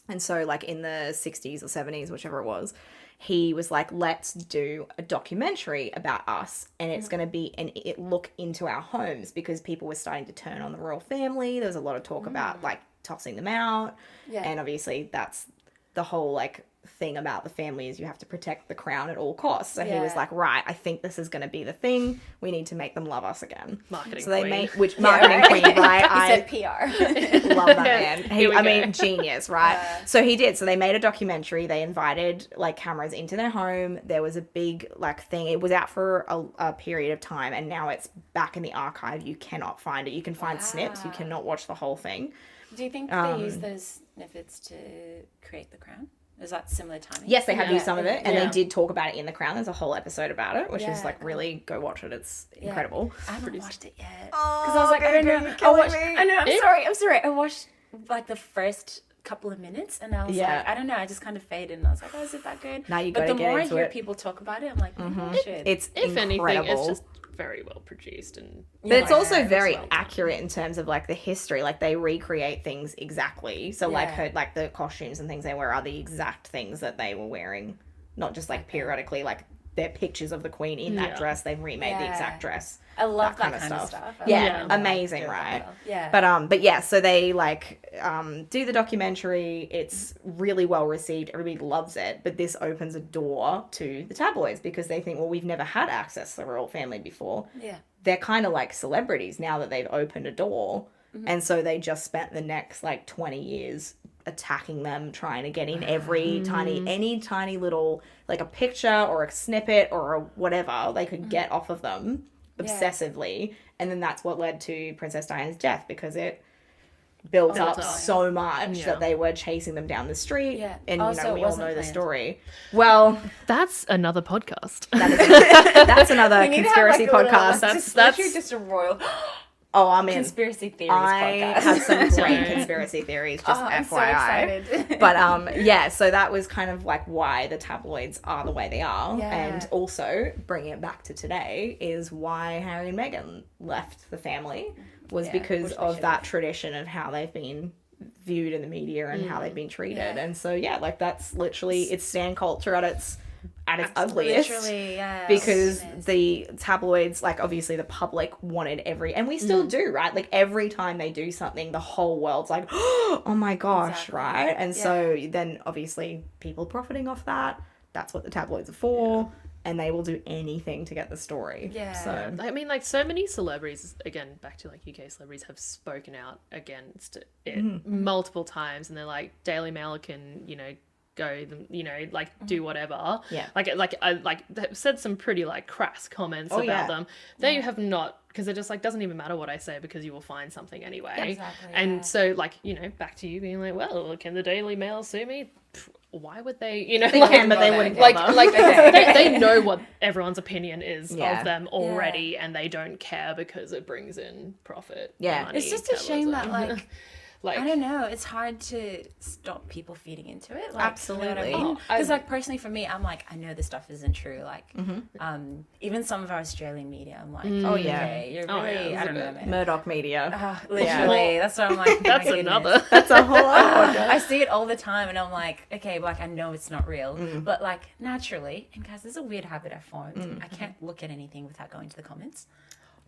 Speaker 2: And so, like, in the 60s or 70s, whichever it was, he was like, let's do a documentary about us. And it's going to be it look into our homes, because people were starting to turn on the royal family. There was a lot of talk about, like, tossing them out.
Speaker 1: Yeah.
Speaker 2: And obviously that's the whole, like, thing about the family is you have to protect the crown at all costs. So he was
Speaker 1: Yeah.
Speaker 2: like, right, I think this is going to be the thing. We need to make them love us again.
Speaker 3: Marketing
Speaker 2: So they
Speaker 3: queen.
Speaker 2: made, which marketing queen, right?
Speaker 1: He
Speaker 2: I
Speaker 1: said PR.
Speaker 2: love that man.
Speaker 3: Here we
Speaker 2: I
Speaker 3: go.
Speaker 2: mean, genius, right? So he did. So they made a documentary. They invited like cameras into their home. There was a big like thing. It was out for a period of time, and now it's back in the archive. You cannot find it. You can find snips. You cannot watch the whole thing.
Speaker 1: Do you think they use those snippets to create the crown? Is that similar timing?
Speaker 2: Yes, they have
Speaker 1: Yeah.
Speaker 2: used some of it, and
Speaker 3: Yeah.
Speaker 2: they did talk about it in The Crown. There's a whole episode about it, which is
Speaker 1: Yeah.
Speaker 2: like really go watch it. It's
Speaker 1: Yeah.
Speaker 2: incredible.
Speaker 1: I haven't watched it yet.
Speaker 2: Oh,
Speaker 1: Because I was like, I don't
Speaker 2: Gugu,
Speaker 1: know.
Speaker 2: you're killing me.
Speaker 1: I know, I'm sorry. I watched like the first couple of minutes and I was
Speaker 2: Yeah.
Speaker 1: like, I don't know, I just kind of faded and I was like, oh, is it that good?
Speaker 2: Now you
Speaker 1: But
Speaker 2: gotta
Speaker 1: the
Speaker 2: get
Speaker 1: more I
Speaker 2: into
Speaker 1: hear
Speaker 2: it.
Speaker 1: people talk about it, I'm like, maybe I should.
Speaker 2: It's
Speaker 3: If
Speaker 2: incredible.
Speaker 3: anything, it's just very well produced and
Speaker 2: But it's also
Speaker 1: Yeah,
Speaker 2: very
Speaker 3: well done.
Speaker 2: accurate in terms of like the history. Like they recreate things exactly. So like
Speaker 1: Yeah.
Speaker 2: her the costumes and things they wear are the exact things that they were wearing, not just like periodically. Like they're pictures of the Queen in that
Speaker 3: Yeah.
Speaker 2: dress. They've remade the
Speaker 1: Yeah.
Speaker 2: exact dress.
Speaker 1: I love that
Speaker 2: kind
Speaker 1: kind
Speaker 2: of
Speaker 1: of
Speaker 2: stuff.
Speaker 1: stuff. I
Speaker 2: Yeah,
Speaker 1: love it when they
Speaker 2: amazing,
Speaker 1: do it
Speaker 2: right?
Speaker 1: well. Yeah.
Speaker 2: But yeah, so they like do the documentary. It's really well received. Everybody loves it. But this opens a door to the tabloids because they think, well, we've never had access to the royal family before.
Speaker 1: yeah.
Speaker 2: They're kind of like celebrities now that they've opened a door. And so they just spent the next like 20 years attacking them, trying to get in any tiny little, like a picture or a snippet or a whatever they could get off of them obsessively. And then that's what led to Princess Diana's death, because it built up so much that they were chasing them down the street. Yeah. And, you know, we all know the story. Well,
Speaker 3: that's another podcast.
Speaker 2: That's another conspiracy podcast.
Speaker 1: That's just a royal...
Speaker 2: Oh, I'm in.
Speaker 1: Conspiracy theories
Speaker 2: I
Speaker 1: podcast.
Speaker 2: have some great conspiracy theories, just FYI.
Speaker 1: I'm so excited.
Speaker 2: But yeah, so that was kind of like why the tabloids are the way they are. Yeah. And also, bringing it back to today, is why Harry and Meghan left the family, was because of that tradition of how they've been viewed in the media and how they've been treated. Yeah. And so, yeah, like that's literally, it's stan culture at its ugliest. Literally, yeah. Because the tabloids, like obviously the public wanted and we still do, right? Like every time they do something, the whole world's like, oh my gosh, right? And so then obviously people profiting off that, that's what the tabloids are for. And they will do anything to get the story. Yeah. So
Speaker 3: I mean, like so many celebrities, again, back to like UK celebrities, have spoken out against it multiple times, and they're like, Daily Mail can, you know, go, you know, like do whatever. Yeah. Like they've said some pretty like crass comments about them. They have not, because it just like doesn't even matter what I say, because you will find something anyway. Exactly. And so like, you know, back to you being like, well, can the Daily Mail sue me? Why would they, you know,
Speaker 2: they
Speaker 3: like,
Speaker 2: can, but they wouldn't
Speaker 3: like they know what everyone's opinion is of them already, and they don't care because it brings in profit. Yeah.
Speaker 1: Money, it's just a shame that like I don't know, it's hard to stop people feeding into it. Like,
Speaker 2: absolutely.
Speaker 1: You know because like personally for me, I'm like, I know this stuff isn't true. Like even some of our Australian media, I'm like, okay, you're really, I don't know, man.
Speaker 2: Murdoch media.
Speaker 1: Literally. That's what I'm like,
Speaker 3: that's another.
Speaker 2: That's a whole other
Speaker 1: I see it all the time and I'm like, okay, like I know it's not real. But like naturally, and guys, there's a weird habit I've formed. I can't look at anything without going to the comments.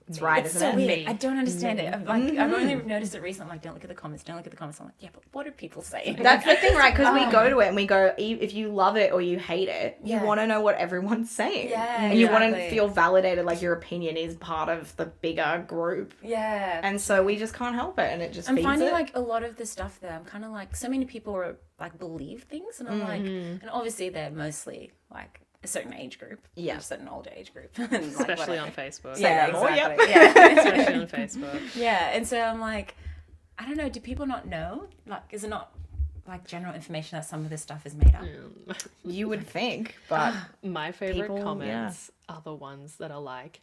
Speaker 2: It's right,
Speaker 1: it's
Speaker 2: isn't
Speaker 1: so
Speaker 2: it?
Speaker 1: Weird. I don't understand it. I've only noticed it recently. I'm like, don't look at the comments. Don't look at the comments. I'm like, yeah, but what do people say?
Speaker 2: That's the thing, right? Because we go to it and we go, if you love it or you hate it, you want to know what everyone's saying. Yeah, and you want to feel validated, like your opinion is part of the bigger group. Yeah. And so we just can't help it, and it just feeds it.
Speaker 1: I'm finding like a lot of the stuff there, I'm kind of like, so many people are like believe things, and I'm like, and obviously they're mostly like a certain age group, a certain older age group, and
Speaker 3: especially on Facebook.
Speaker 1: Yeah, exactly. Yeah,
Speaker 3: especially on Facebook.
Speaker 1: Yeah, and so I'm like, I don't know. Do people not know? Like, is it not like general information that some of this stuff is made up?
Speaker 2: You would think, but
Speaker 3: my favorite comments are the ones that are like,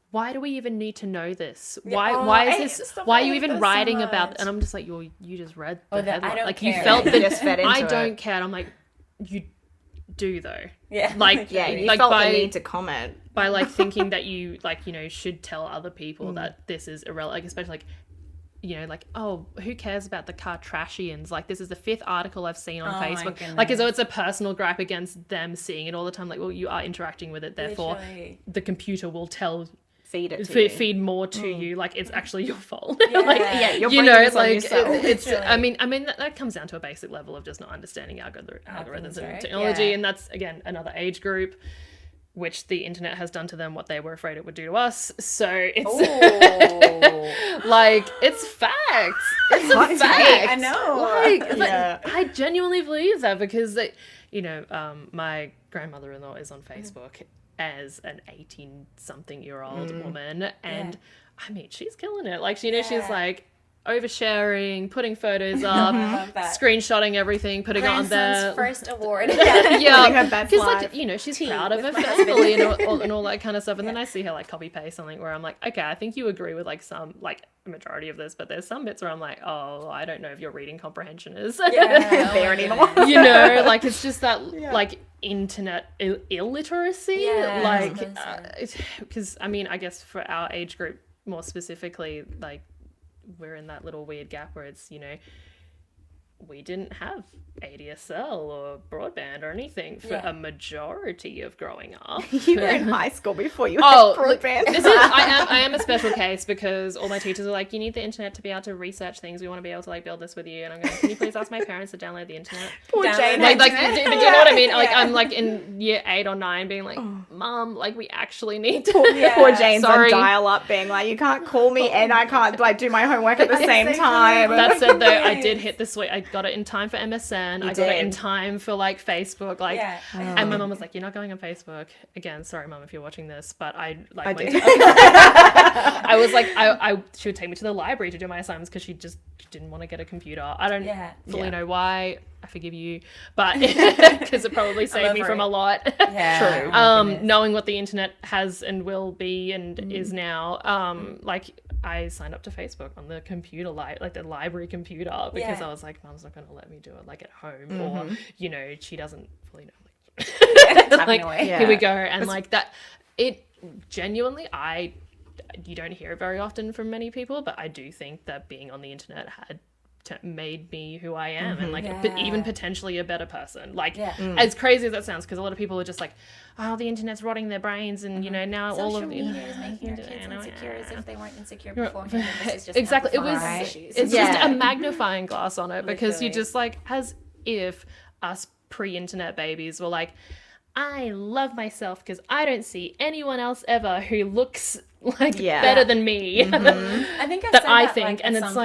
Speaker 3: why do we even need to know this? Why is this? Why are you even writing about? And I'm just like, you just read the headline.
Speaker 1: I don't
Speaker 3: like
Speaker 1: care.
Speaker 3: you felt
Speaker 2: that. Just fed into
Speaker 3: I don't care. And I'm like, you do though.
Speaker 1: Yeah.
Speaker 2: Like you like felt the need to comment
Speaker 3: by like thinking that you like, you know, should tell other people that this is irrelevant, like especially like, you know, like, oh, who cares about the Kardashians? Like, this is the 5th article I've seen on Facebook. Like, as though it's a personal gripe against them seeing it all the time. Like, well, you are interacting with it, therefore the computer will feed more to you. Like, it's actually your fault.
Speaker 2: You're
Speaker 3: you know, it's like it's. I mean, that comes down to a basic level of just not understanding algorithms and technology, and that's again another age group, which the internet has done to them what they were afraid it would do to us. So it's like, it's facts. It's a fact.
Speaker 1: I know.
Speaker 3: Like, I genuinely believe that, because they, you know, my grandmother-in-law is on Facebook as an 18-something-year-old woman, and I mean, she's killing it. Like, you know, she's like oversharing, putting photos up, screenshotting everything, putting it on there.
Speaker 1: First award.
Speaker 2: Because
Speaker 3: like, you know, she's proud of her family and all that kind of stuff. And then I see her like copy paste something where I'm like, okay, I think you agree with like some, like a majority of this, but there's some bits where I'm like, oh, I don't know if your reading comprehension is
Speaker 2: there anymore.
Speaker 3: You know, like it's just that like internet illiteracy, like because I mean, I guess for our age group more specifically, like we're in that little weird gap where it's, you know, we didn't have ADSL or broadband or anything for a majority of growing up.
Speaker 2: You were in high school before you had broadband.
Speaker 3: I am a special case because all my teachers are like, you need the internet to be able to research things. We want to be able to like build this with you. And I'm going, can you please ask my parents to download the internet?
Speaker 2: Poor Jane.
Speaker 3: Like, do you know what I mean? Like, I'm like in year 8 or 9 being like, Mom, like we actually need to.
Speaker 2: Poor Jane's on dial-up being like, you can't call me and I can't like do my homework at the same time.
Speaker 3: That said though, I did hit this week. I got it in time for MSN. I got it in time for like Facebook. Like, and my mom was like, you're not going on Facebook again. Sorry, Mom, if you're watching this, but I was like, she would take me to the library to do my assignments because she just didn't want to get a computer. I don't fully know why. I forgive you, but because it probably saved me from a lot.
Speaker 2: True.
Speaker 3: Knowing what the internet has and will be and is now, like I signed up to Facebook on the computer, like the library computer, because I was like, Mom's not going to let me do it like at home, or you know, she doesn't fully know. Like, here we go, and like that. It genuinely, you don't hear it very often from many people, but I do think that being on the internet had made me who I am, and like even potentially a better person. Like as crazy as that sounds, because a lot of people are just like, oh, the internet's rotting their brains, and you know now
Speaker 1: social
Speaker 3: all of
Speaker 1: media is making our kids insecure as if they weren't insecure beforehand. This is just
Speaker 3: exactly. It's just a magnifying glass on it, because you just like, as if us pre-internet babies were like, I love myself because I don't see anyone else ever who looks like better than me.
Speaker 1: I think I think, like, and it's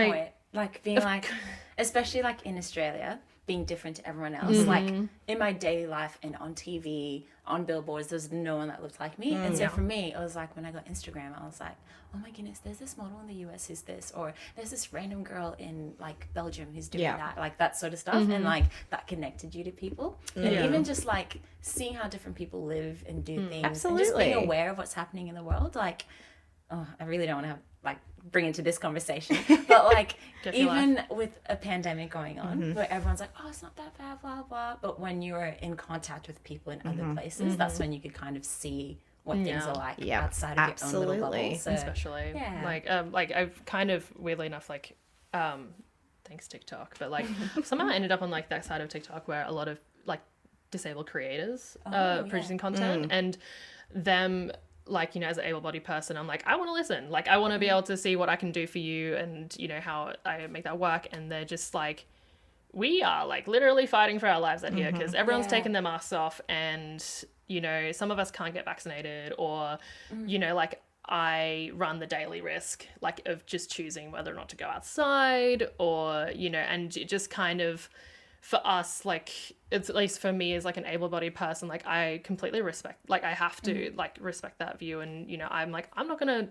Speaker 1: like being like, especially like in Australia, being different to everyone else. Like in my daily life and on TV, on billboards, there's no one that looked like me. And so for me, it was like when I got Instagram, I was like, oh my goodness, there's this model in the US who's this, or there's this random girl in like Belgium who's doing that, like that sort of stuff. And like that connected you to people. And even just like seeing how different people live and do things, and just being aware of what's happening in the world. Like, oh, I really don't want to have like bring into this conversation, but like even with a pandemic going on where everyone's like, oh, it's not that bad, blah blah, but when you're in contact with people in other places, that's when you could kind of see what things are like outside of your own little bubble. So,
Speaker 3: especially like I've kind of, weirdly enough, like thanks TikTok, but like somehow I ended up on like that side of TikTok where a lot of like disabled creators producing content, and them, like, you know, as an able-bodied person, I'm like, I want to listen. Like, I want to be able to see what I can do for you and, you know, how I make that work. And they're just like, we are, like, literally fighting for our lives out here because everyone's taking their masks off and, you know, some of us can't get vaccinated, or, you know, like, I run the daily risk, like, of just choosing whether or not to go outside, or, you know, and it just kind of, for us, like, it's, at least for me as like an able-bodied person, like I completely respect, like I have to like respect that view, and you know, I'm like, I'm not gonna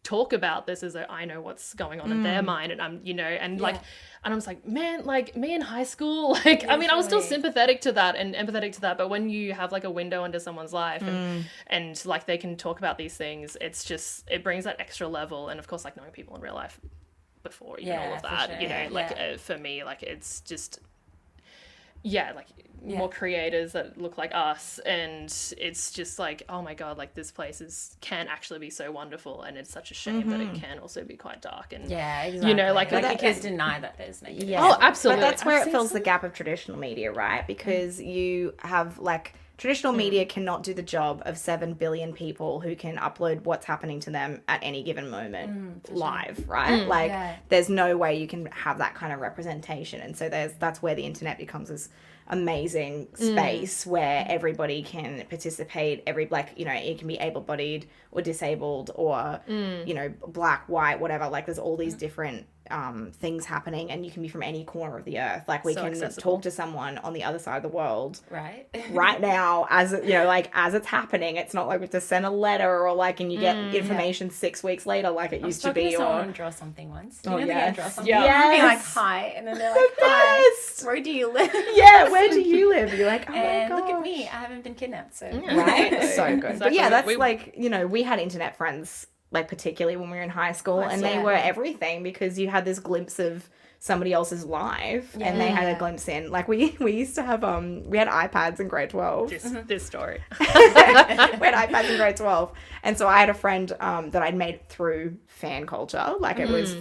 Speaker 3: talk about this as though I know what's going on in their mind, and I'm, you know, and like, and I was like, man, like me in high school, like I mean, I was still sympathetic to that and empathetic to that, but when you have like a window into someone's life and like they can talk about these things, it's just, it brings that extra level. And of course, like knowing people in real life before even all of that, you know, like for me, like it's just more creators that look like us, and it's just like, oh my god, like this place can actually be so wonderful, and it's such a shame that it can also be quite dark, and
Speaker 1: exactly.
Speaker 3: You know, like
Speaker 1: you kids deny that there's no
Speaker 2: oh, absolutely. But that's where it fills the gap of traditional media, right? Because you have like traditional media cannot do the job of 7 billion people who can upload what's happening to them at any given moment live, right? There's no way you can have that kind of representation. And so that's where the internet becomes this amazing space where everybody can participate. You know, it can be able-bodied or disabled or, you know, black, white, whatever. Like there's all these different things happening, and you can be from any corner of the earth. Like we can talk to someone on the other side of the world right now, as you know, like as it's happening. It's not like we have to send a letter or like, and you get information 6 weeks later like it used to be.
Speaker 1: Someone draw something once.
Speaker 2: Oh yeah, draw
Speaker 1: something. Being like hi, and then they're like hi. Where do you live?
Speaker 2: Where do you live? You're like, oh
Speaker 1: and
Speaker 2: my gosh.
Speaker 1: look at me, I haven't been kidnapped. So
Speaker 2: right, so good. Exactly. But yeah, that's like, you know, we had internet friends, like particularly when we were in high school, and they were everything, because you had this glimpse of somebody else's life and they had a glimpse in. Like we used to have we had iPads in grade 12.
Speaker 3: This story.
Speaker 2: We had iPads in grade 12, and so I had a friend that I'd made through fan culture. Like it was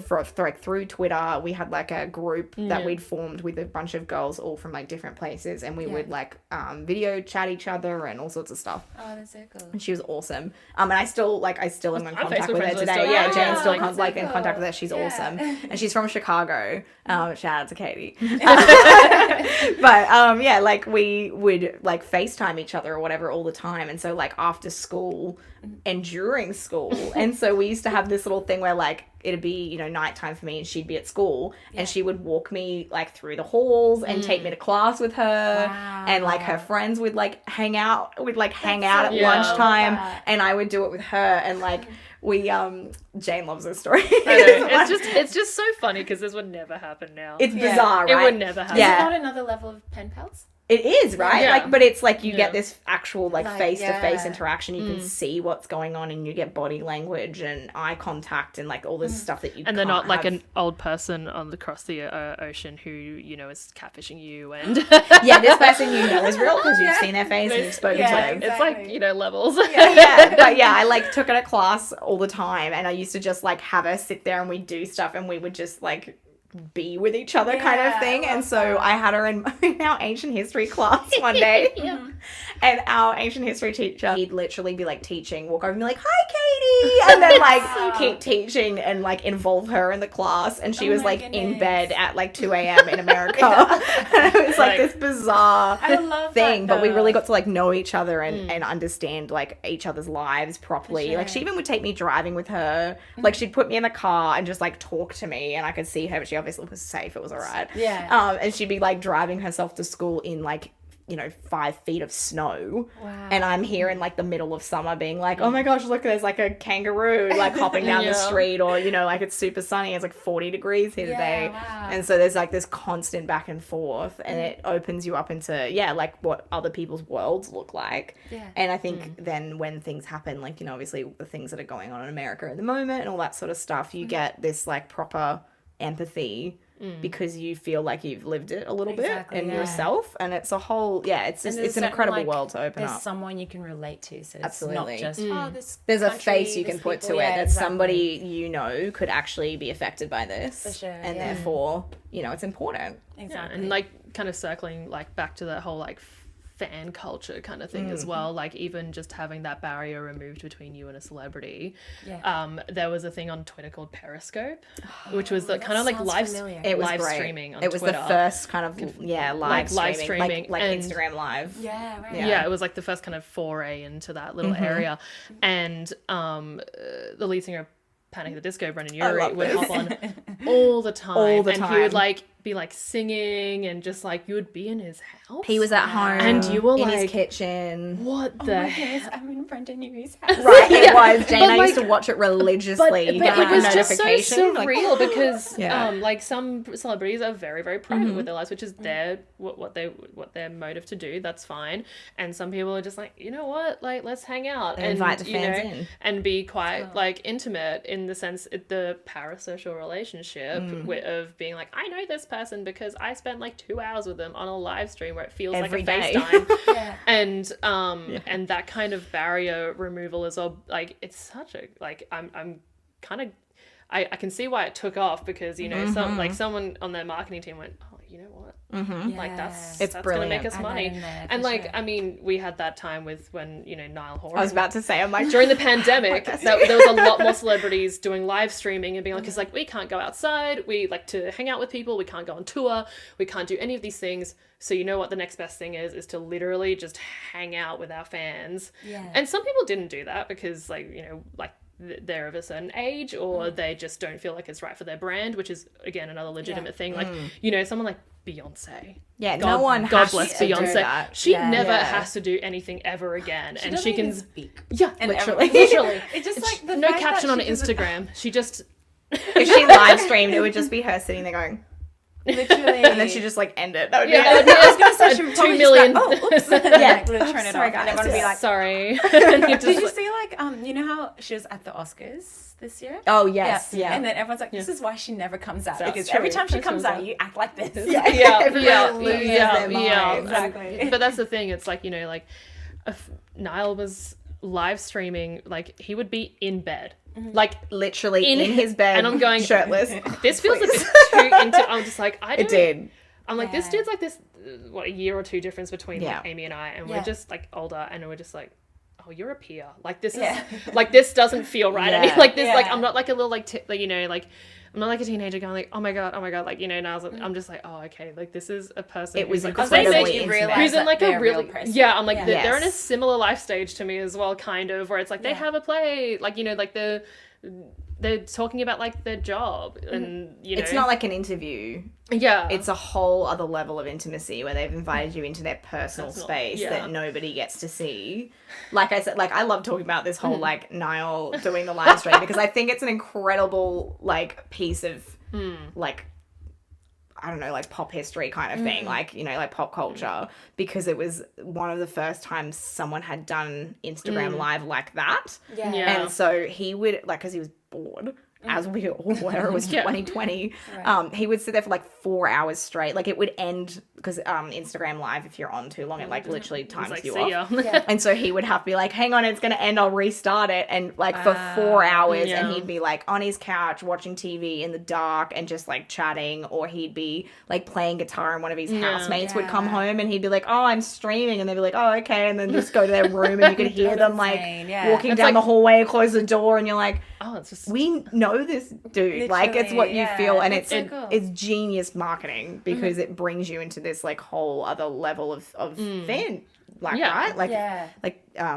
Speaker 2: through Twitter. We had like a group that we'd formed with a bunch of girls all from like different places, and we would like video chat each other and all sorts of stuff.
Speaker 1: Oh, that's so cool.
Speaker 2: And she was awesome. And I still am in contact
Speaker 3: Facebook
Speaker 2: with her
Speaker 3: friends with
Speaker 2: today.
Speaker 3: her.
Speaker 2: Yeah,
Speaker 3: Yeah,
Speaker 2: Jane's still
Speaker 1: that's so
Speaker 2: in
Speaker 1: cool.
Speaker 2: contact with her. She's awesome, and she's from Chicago. Shout out to Katie. But yeah, like we would like FaceTime each other or whatever all the time, and so like after school and during school, and so we used to have this little thing where like it'd be, you know, nighttime for me and she'd be at school and she would walk me like through the halls and take me to class with her.
Speaker 1: Wow.
Speaker 2: And like her friends would like hang out. We'd like hang out at
Speaker 3: Yeah.
Speaker 2: lunchtime, and I would do it with her. And like we Jane loves this story.
Speaker 3: I know. It's just so funny because this would never happen now.
Speaker 2: It's bizarre, right?
Speaker 3: It would never happen.
Speaker 2: Yeah.
Speaker 1: Is it not another level of pen pals?
Speaker 2: It is, right?
Speaker 3: Yeah.
Speaker 2: Like, but it's like you
Speaker 3: Yeah.
Speaker 2: get this actual like face-to-face
Speaker 1: yeah.
Speaker 2: interaction. You can see what's going on, and you get body language and eye contact and like all this stuff that you
Speaker 3: And they're not
Speaker 2: can't
Speaker 3: like
Speaker 2: have.
Speaker 3: an old person across the ocean who, you know, is catfishing you and
Speaker 2: Yeah, this person you know is real because you've seen their face and you've spoken to them.
Speaker 3: it's like, you know, levels.
Speaker 2: Yeah, but yeah, I like took her to class all the time, and I used to just like have her sit there and we'd do stuff, and we would just like be with each other kind of thing. And so I had her in our ancient history class one day. And our ancient history teacher, he'd literally be like teaching, walk over and be like, "Hi, Katie," and then like keep teaching and like involve her in the class. And she was
Speaker 1: my
Speaker 2: like in
Speaker 1: goodness.
Speaker 2: bed at like 2 a.m. in America. And it was like this bizarre
Speaker 1: I love
Speaker 2: thing,
Speaker 1: that,
Speaker 2: but we
Speaker 1: though.
Speaker 2: really got to like know each other and understand like each other's lives properly.
Speaker 1: sure.
Speaker 2: Like she even would take me driving with her. Like she'd put me in the car and just like talk to me, and I could see her, but she obviously was safe. It was all right.
Speaker 1: Yeah.
Speaker 2: And she'd be like driving herself to school in like, you know, 5 feet of snow.
Speaker 1: Wow.
Speaker 2: And I'm here in like the middle of summer being like, oh my gosh, look, there's like a kangaroo like hopping down the street, or, you know, like it's super sunny. It's like 40 degrees here today.
Speaker 1: Wow.
Speaker 2: And so there's like this constant back and forth, and it opens you up into, like what other people's worlds look like.
Speaker 1: Yeah.
Speaker 2: And I think then when things happen, like, you know, obviously the things that are going on in America at the moment and all that sort of stuff, you get this like proper empathy because you feel like you've lived it a little
Speaker 1: Exactly,
Speaker 2: bit in
Speaker 1: yeah.
Speaker 2: yourself, and it's a whole it's just,
Speaker 1: And
Speaker 2: it's an
Speaker 1: there's
Speaker 2: incredible
Speaker 1: certain, like,
Speaker 2: world to open
Speaker 1: there's
Speaker 2: up.
Speaker 1: someone you can relate to, so it's
Speaker 2: Absolutely.
Speaker 1: not just
Speaker 2: There's a
Speaker 1: country,
Speaker 2: face you can
Speaker 1: these
Speaker 2: put
Speaker 1: people.
Speaker 2: to it
Speaker 1: Yeah,
Speaker 2: that
Speaker 1: exactly.
Speaker 2: somebody you know could actually be affected by this,
Speaker 1: For sure,
Speaker 2: and
Speaker 1: yeah.
Speaker 2: therefore, you know, it's important.
Speaker 1: Exactly.
Speaker 3: And like kind of circling like back to that whole like fan culture kind of thing as well, like even just having that barrier removed between you and a celebrity. There was a thing on Twitter called Periscope, which was the kind of like
Speaker 1: sounds
Speaker 3: live
Speaker 1: familiar.
Speaker 2: It was
Speaker 3: live
Speaker 2: great.
Speaker 3: streaming on
Speaker 2: It was
Speaker 3: Twitter.
Speaker 2: the first kind of live streaming, like
Speaker 3: and-
Speaker 2: Instagram Live.
Speaker 1: yeah, right.
Speaker 3: Yeah, it was like the first kind of foray into that little area. And the lead singer of Panic at the Disco, Brendan Urie,
Speaker 2: love
Speaker 3: would
Speaker 2: this.
Speaker 3: hop on all the time.
Speaker 2: All the
Speaker 3: and he
Speaker 2: time.
Speaker 3: would like be like singing, and just like you would be in his house.
Speaker 2: He was at home,
Speaker 3: And you were
Speaker 2: in his
Speaker 3: like,
Speaker 2: kitchen.
Speaker 3: what
Speaker 1: Oh
Speaker 3: the
Speaker 1: my
Speaker 3: hell?
Speaker 1: goodness, I'm in Brendan Urie's house.
Speaker 2: Right, it
Speaker 3: Yeah.
Speaker 2: was. Jane
Speaker 3: But,
Speaker 2: and I used
Speaker 3: like-
Speaker 2: to watch it religiously. You get
Speaker 3: But
Speaker 2: like
Speaker 3: it was
Speaker 2: a
Speaker 3: just so
Speaker 2: notification. like,
Speaker 3: surreal because
Speaker 2: Yeah.
Speaker 3: like some celebrities are very, very private with their lives, which is their what their motive to do. That's fine. And some people are just like, you know what, like let's hang out and
Speaker 2: invite the
Speaker 3: you
Speaker 2: fans
Speaker 3: know,
Speaker 2: in.
Speaker 3: and be quite like intimate in the sense the parasocial relationship of being like, I know this person because I spent like 2 hours with them on a live stream where it feels
Speaker 2: Every
Speaker 3: like a
Speaker 2: day.
Speaker 3: FaceTime.
Speaker 1: Yeah.
Speaker 3: And that kind of barrier removal as well, like it's such a like I'm kind of I can see why it took off because you know some like someone on their marketing team went, oh, you know what, like that's
Speaker 2: It's
Speaker 3: gonna
Speaker 2: brilliant.
Speaker 3: make us
Speaker 1: Add that
Speaker 3: money.
Speaker 1: in there,
Speaker 3: And
Speaker 1: for
Speaker 3: like
Speaker 1: sure.
Speaker 3: I mean we had that time with when you know Niall Horan
Speaker 2: I was about to say, I'm like,
Speaker 3: during the pandemic, there was a lot more celebrities doing live streaming and being like, because like we can't go outside, we like to hang out with people, we can't go on tour, we can't do any of these things. So you know what the next best thing is to literally just hang out with our fans.
Speaker 1: Yeah.
Speaker 3: And some people didn't do that because like you know like they're of a certain age or they just don't feel like it's right for their brand, which is again another legitimate thing. Like you know someone like Beyonce.
Speaker 2: yeah,
Speaker 3: God,
Speaker 2: no one
Speaker 3: God
Speaker 2: has
Speaker 3: bless
Speaker 2: to do
Speaker 3: Beyonce.
Speaker 2: that.
Speaker 3: She
Speaker 1: Yeah.
Speaker 3: never
Speaker 2: Yeah.
Speaker 3: has to do anything ever again, and
Speaker 1: doesn't
Speaker 3: she can
Speaker 1: even speak.
Speaker 3: yeah,
Speaker 1: And
Speaker 2: Literally.
Speaker 3: literally.
Speaker 1: It's just like the
Speaker 3: No
Speaker 1: fact that
Speaker 3: caption on
Speaker 1: she doesn't-
Speaker 3: Instagram. She just
Speaker 2: If she live streamed, it would just be her sitting there going,
Speaker 1: Literally.
Speaker 2: And then she just like end it. That would be
Speaker 1: I was going to say she would
Speaker 3: 2
Speaker 1: probably
Speaker 3: million.
Speaker 1: just be like, oh, oops.
Speaker 2: Yeah.
Speaker 1: Like, turn it
Speaker 2: Sorry,
Speaker 1: off.
Speaker 2: guys.
Speaker 1: And everyone would be like,
Speaker 3: sorry.
Speaker 1: did you see like, you know how she was at the Oscars this year?
Speaker 2: Oh, yes. Yeah.
Speaker 1: And then everyone's like, this is why she never comes out.
Speaker 3: That's
Speaker 1: because
Speaker 3: true.
Speaker 1: every time she
Speaker 3: That's
Speaker 1: comes
Speaker 3: true.
Speaker 1: out, you act like this.
Speaker 2: Everyone loses their mind.
Speaker 1: Exactly.
Speaker 3: But that's the thing. It's like, you know, like if Niall was live streaming, like he would be in bed. Like
Speaker 2: Literally in his bed.
Speaker 3: And I'm going
Speaker 2: shirtless.
Speaker 3: This feels a bit too into. I'm just like, I don't.
Speaker 2: It did.
Speaker 3: I'm like, this
Speaker 1: Yeah.
Speaker 3: dude's like this. What, a year or two difference between
Speaker 2: Yeah.
Speaker 3: like, Amy and I, and
Speaker 1: Yeah.
Speaker 3: we're just like older, and we're just like, oh, you're a peer. Like this is
Speaker 1: Yeah.
Speaker 3: like this doesn't feel right.
Speaker 2: Yeah.
Speaker 3: Like this, like
Speaker 1: Yeah.
Speaker 3: I'm not like a little like you know like. I'm not like a teenager going like, oh my god, like, you know, now I'm just like, oh, okay, like this is a person
Speaker 2: It was
Speaker 3: who's like
Speaker 2: incredibly
Speaker 3: who's
Speaker 2: intimate.
Speaker 3: who's in like
Speaker 1: they're
Speaker 3: a
Speaker 1: a
Speaker 3: really
Speaker 1: real person.
Speaker 3: yeah, I'm like
Speaker 1: Yeah.
Speaker 3: they're in a
Speaker 2: Yes.
Speaker 3: similar life stage to me as well, kind of, where it's like they have a play, like, you know, like they're talking about like their job, and you know,
Speaker 2: It's not like an interview.
Speaker 3: yeah,
Speaker 2: It's a whole other level of intimacy where they've invited you into their personal space
Speaker 3: yeah.
Speaker 2: that nobody gets to see. Like I said, like I love talking about this whole like Niall doing the live stream because I think it's an incredible like piece of like I don't know, like pop history kind of thing, like, you know, like pop culture, because it was one of the first times someone had done Instagram Live like that.
Speaker 1: Yeah.
Speaker 3: Yeah.
Speaker 2: And so he would, like, because he was bored, as we all were, it was 2020, he would sit there for like 4 hours straight. Like it would end, because Instagram Live, if you're on too long, it like literally times
Speaker 3: like,
Speaker 2: you
Speaker 3: see
Speaker 2: off.
Speaker 3: ya.
Speaker 2: And so he would have to be like, hang on, it's going to end, I'll restart it. And like for 4 hours,
Speaker 3: Yeah.
Speaker 2: and he'd be like on his couch watching TV in the dark and just like chatting, or he'd be like playing guitar and one of his housemates would come home and he'd be like, oh, I'm streaming. And they'd be like, oh, okay. And then just go to their room and you could hear them like
Speaker 1: insane, yeah.
Speaker 2: walking
Speaker 3: It's
Speaker 2: down
Speaker 3: like-
Speaker 2: the hallway, close the door, and you're like,
Speaker 3: Oh, it's just
Speaker 2: we know this dude. Like it's what you
Speaker 1: yeah.
Speaker 2: feel, and
Speaker 1: That's
Speaker 2: it's
Speaker 1: so cool.
Speaker 2: it's genius marketing because it brings you into this like whole other level of fan, like
Speaker 3: Yeah.
Speaker 2: right, like
Speaker 1: Yeah.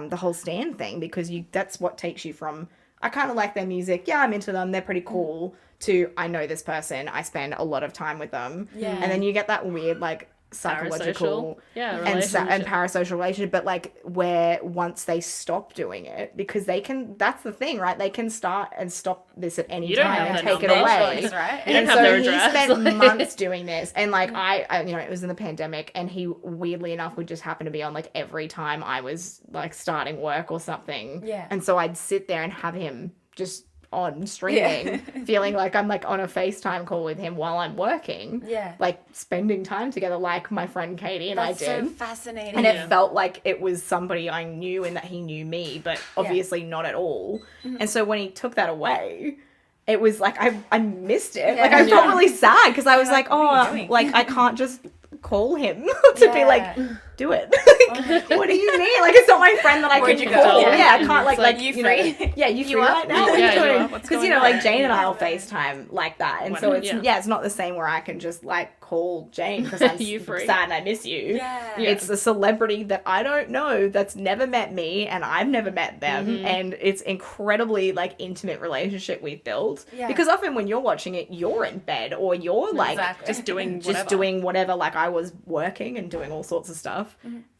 Speaker 2: the whole stand thing, because that's what takes you from I kind of like their music, yeah, I'm into them, they're pretty cool, to I know this person, I spend a lot of time with them,
Speaker 1: Yeah.
Speaker 2: and then you get that weird like psychological
Speaker 3: Parasocial. Yeah,
Speaker 2: and
Speaker 3: relationship.
Speaker 2: parasocial relationship, but like where once they stop doing it, because they can, that's the thing, right, they can start and stop this at any
Speaker 3: You don't
Speaker 2: time
Speaker 3: have
Speaker 2: and
Speaker 3: their
Speaker 2: take it
Speaker 3: number.
Speaker 2: away.
Speaker 1: Choice, right?
Speaker 3: You don't
Speaker 2: And
Speaker 3: have
Speaker 2: so
Speaker 3: their
Speaker 2: he
Speaker 3: address.
Speaker 2: spent months doing this, and like I you know, it was in the pandemic, and he weirdly enough would just happen to be on like every time I was like starting work or something.
Speaker 1: Yeah.
Speaker 2: And so I'd sit there and have him just on streaming, feeling like I'm like on a FaceTime call with him while I'm working.
Speaker 1: Yeah.
Speaker 2: Like spending time together, like my friend Katie and
Speaker 1: That's
Speaker 2: I did.
Speaker 1: so fascinating.
Speaker 2: And it felt like it was somebody I knew and that he knew me, but obviously not at all. And so when he took that away, it was like I missed it.
Speaker 1: Yeah.
Speaker 2: Like I felt
Speaker 3: Yeah.
Speaker 2: really sad because I was like,
Speaker 1: what are you
Speaker 2: oh,
Speaker 1: doing?
Speaker 2: like I can't just call him to be like, do it. Like, what do you mean? Like it's not my friend that I
Speaker 1: Where'd
Speaker 2: can
Speaker 1: you go?
Speaker 2: call.
Speaker 3: Yeah.
Speaker 2: Yeah, I can't
Speaker 3: It's
Speaker 2: like
Speaker 1: you
Speaker 2: you
Speaker 1: free?
Speaker 2: know. Yeah, you free
Speaker 1: up?
Speaker 2: right now? What
Speaker 3: Yeah,
Speaker 2: are you
Speaker 3: you
Speaker 2: doing?
Speaker 3: up? What's
Speaker 2: Because you
Speaker 3: going
Speaker 2: know,
Speaker 3: on?
Speaker 2: like Jane and I'll FaceTime like that, and so it's
Speaker 3: Yeah.
Speaker 2: it's not the same where I can just like call Jane because I'm
Speaker 3: You free?
Speaker 2: sad and I miss you.
Speaker 1: Yeah.
Speaker 2: It's a celebrity that I don't know, that's never met me, and I've never met them, and it's incredibly like intimate relationship we've built.
Speaker 1: Yeah.
Speaker 2: Because often when you're watching it, you're in bed or you're like
Speaker 1: Exactly.
Speaker 3: just doing
Speaker 2: just
Speaker 3: whatever.
Speaker 2: doing whatever. Like I was working and doing all sorts of stuff,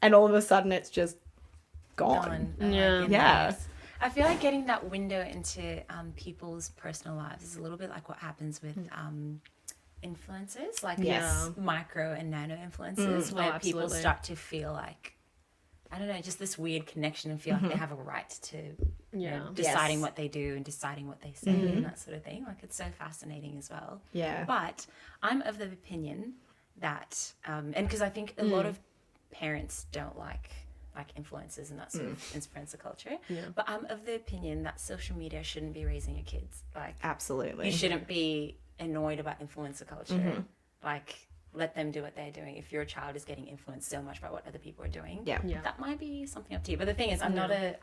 Speaker 2: and all of a sudden it's just gone.
Speaker 1: Done. Oh my
Speaker 3: Yeah.
Speaker 1: goodness.
Speaker 2: Yeah.
Speaker 1: I feel like getting that window into people's personal lives is a little bit like what happens with influencers, like
Speaker 2: Yes.
Speaker 1: micro and nano influencers, where people
Speaker 3: absolutely.
Speaker 1: start to feel like, I don't know, just this weird connection and feel like they have a right to you know,
Speaker 3: Yeah.
Speaker 1: deciding
Speaker 2: Yes.
Speaker 1: what they do and deciding what they say and that sort of thing. Like it's so fascinating as well.
Speaker 2: Yeah.
Speaker 1: But I'm of the opinion that, and because I think a lot of parents don't like influencers and that sort of influencer culture.
Speaker 3: Yeah.
Speaker 1: But I'm of the opinion that social media shouldn't be raising your kids. Like
Speaker 2: Absolutely.
Speaker 1: you shouldn't be annoyed about influencer culture. Like let them do what they're doing. If your child is getting influenced so much by what other people are doing,
Speaker 2: Yeah.
Speaker 3: Yeah.
Speaker 1: that might be something up to you. But the thing is, I'm not a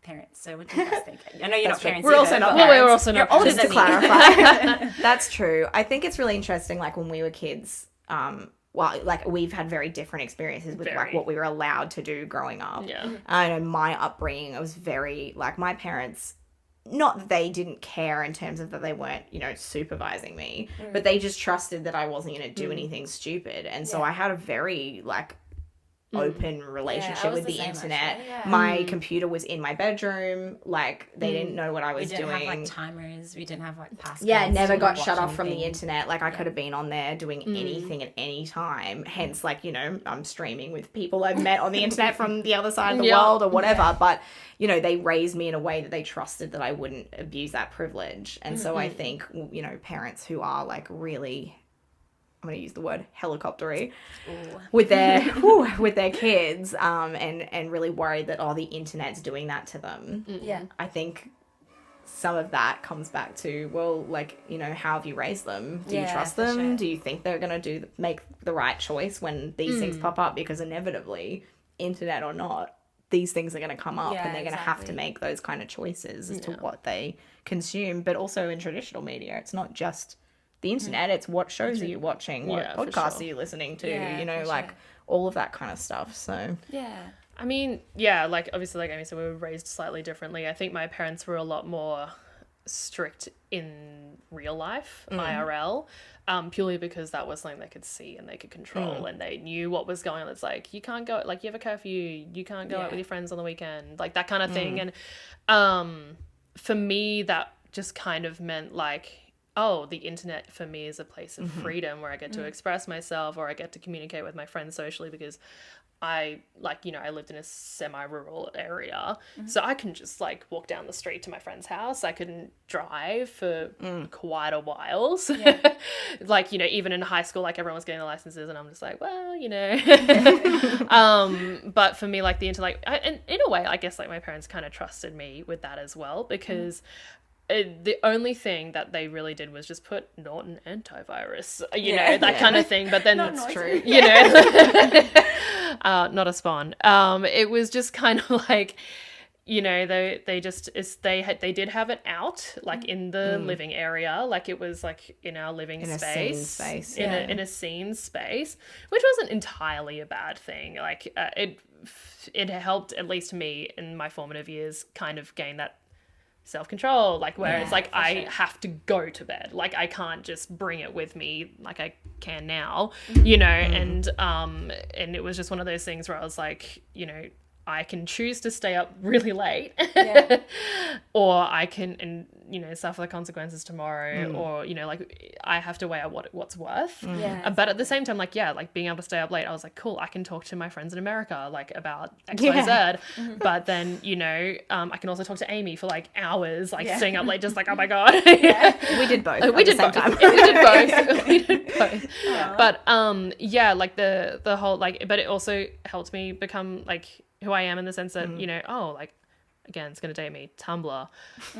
Speaker 1: parent, so what do you guys think? I know you're not
Speaker 2: true.
Speaker 1: parents.
Speaker 2: We're
Speaker 1: either,
Speaker 2: also not
Speaker 1: but-
Speaker 3: Well,
Speaker 2: parents.
Speaker 3: we're also
Speaker 1: You're
Speaker 3: not
Speaker 1: older
Speaker 2: Just to
Speaker 1: than me.
Speaker 2: clarify. That's true. I think it's really interesting, like when we were kids, well, like we've had very different experiences with like
Speaker 3: Very.
Speaker 2: what we were allowed to do growing up.
Speaker 3: Yeah.
Speaker 2: I know my upbringing, I was very, like my parents, not that they didn't care in terms of that they weren't, you know, supervising me, but they just trusted that I wasn't going to do anything stupid. And so I had a very like open relationship with the internet.
Speaker 1: Actually,
Speaker 2: my computer was in my bedroom, like they didn't know what I was doing.
Speaker 1: We didn't have like timers, we didn't have like passwords.
Speaker 2: Yeah, never got shut off from the internet. Like I could have been on there doing anything at any time. Hence, like, you know, I'm streaming with people I've met on the internet from the other side of the world or whatever. But, you know, they raised me in a way that they trusted that I wouldn't abuse that privilege. And so I think, you know, parents who are like really, I'm going to use the word helicoptery with their kids, and really worried that, the internet's doing that to them.
Speaker 1: Yeah.
Speaker 2: I think some of that comes back to, well, like, you know, how have you raised them? Do you trust them?
Speaker 1: Sure.
Speaker 2: Do you think they're going to make the right choice when these things pop up? Because inevitably, internet or not, these things are going to come up and they're going to have to make those kind of choices as to what they consume. But also in traditional media, it's not just the internet, it's what shows are you watching, what podcasts are you listening to, you know, like all of that kind of stuff. So
Speaker 3: I mean, like obviously, like Amy said, we were raised slightly differently. I think my parents were a lot more strict in real life, IRL, purely because that was something they could see and they could control, and they knew what was going on. It's like, you can't go, like, you have a curfew, you can't go out with your friends on the weekend, like that kind of thing. And for me, that just kind of meant like, the internet for me is a place of freedom where I get to express myself, or I get to communicate with my friends socially, because I, like, you know, I lived in a semi-rural area, so I can just like walk down the street to my friend's house. I couldn't drive for quite a while. So, like, you know, even in high school, like everyone was getting their licenses, and I'm just like, well, you know. But for me, like the internet, and in a way, I guess like my parents kind of trusted me with that as well, because the only thing that they really did was just put Norton antivirus, you know, that kind of thing. But then
Speaker 1: it's
Speaker 3: true, you know, not a spawn. It was just kind of like, you know, they did have it out, like in the living area, like it was like in our living space, in a scene space, which wasn't entirely a bad thing. Like it helped, at least me in my formative years, kind of gain that self-control, like where it's like I have to go to bed, like I can't just bring it with me like I can now, you know. And it was just one of those things where I was like, you know, I can choose to stay up really late, or I can, and you know, suffer the consequences tomorrow, or you know, like I have to weigh out what's worth. But at the same time, like like being able to stay up late, I was like, cool, I can talk to my friends in America like about XYZ. But then, you know, I can also talk to Amy for like hours, like staying up late, just like, oh my god.
Speaker 2: We did both.
Speaker 3: We did both. We did both. We did both. But like the whole, like, but it also helped me become like who I am, in the sense that, you know, like, again, it's going to date me, Tumblr.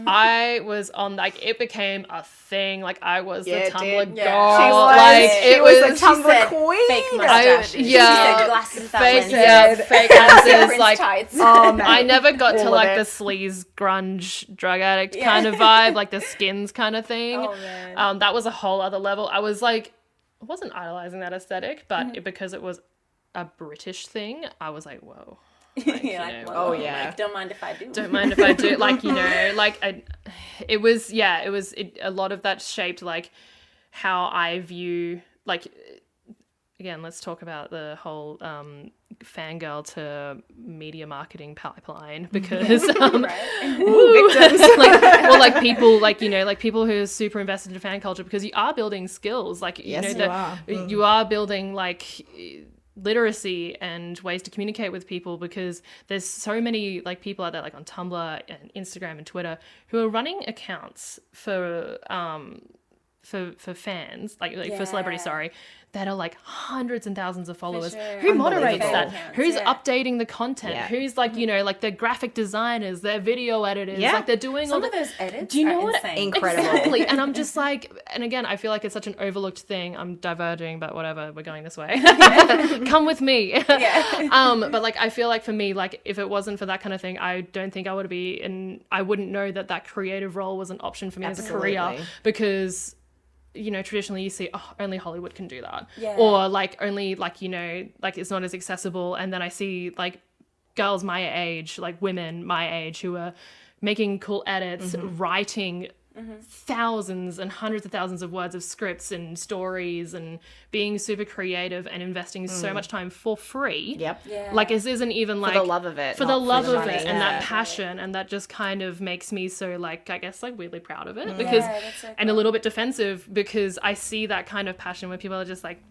Speaker 3: I was on, like, it became a thing. Like, I was the Tumblr girl.
Speaker 2: She was a Tumblr queen.
Speaker 1: Fake mustache.
Speaker 3: She said
Speaker 1: glasses
Speaker 3: fake glasses. Like,
Speaker 2: oh,
Speaker 3: I never got to, like, the sleaze, grunge, drug addict kind of vibe, like the Skins kind of thing.
Speaker 1: Oh, man.
Speaker 3: That was a whole other level. I was, like, I wasn't idolizing that aesthetic, but because it was a British thing, I was like, whoa. Like,
Speaker 1: like, don't mind if I do.
Speaker 3: Don't mind if I do. Like, you know, like it was a lot of that shaped like how I view, like, again, let's talk about the whole fangirl to media marketing pipeline, because
Speaker 2: victims.
Speaker 3: like people, like, you know, like people who are super invested in fan culture, because you are building skills, like, you know, you are building like literacy and ways to communicate with people, because there's so many like people out there, like on Tumblr and Instagram and Twitter, who are running accounts for fans, like for celebrities, that are like hundreds and thousands of followers. Who moderates that? Who's updating the content? Who's like, you know, like the graphic designers, their video editors, like they're doing
Speaker 1: some of those edits.
Speaker 3: Do you know what?
Speaker 1: Insane.
Speaker 2: Incredible.
Speaker 3: Exactly. And I'm just like, and again, I feel like it's such an overlooked thing. I'm diverging, but whatever, we're going this way. Come with me. But like, I feel like for me, like if it wasn't for that kind of thing, I don't think I would be, and I wouldn't know that creative role was an option for me as a career, because, you know, traditionally you see, only Hollywood can do that, or like only, like, you know, like it's not as accessible. And then I see like girls my age, like women my age, who are making cool edits, writing thousands and hundreds of thousands of words of scripts and stories and being super creative and investing so much time for free.
Speaker 2: Yep.
Speaker 1: Yeah.
Speaker 3: Like this isn't even like
Speaker 2: For the love of it.
Speaker 3: for the love
Speaker 2: the
Speaker 3: of
Speaker 2: money.
Speaker 3: it and that passion, and that just kind of makes me so like, I guess, like weirdly proud of it, because
Speaker 1: that's so
Speaker 3: and a little bit defensive, because I see that kind of passion where people are just like,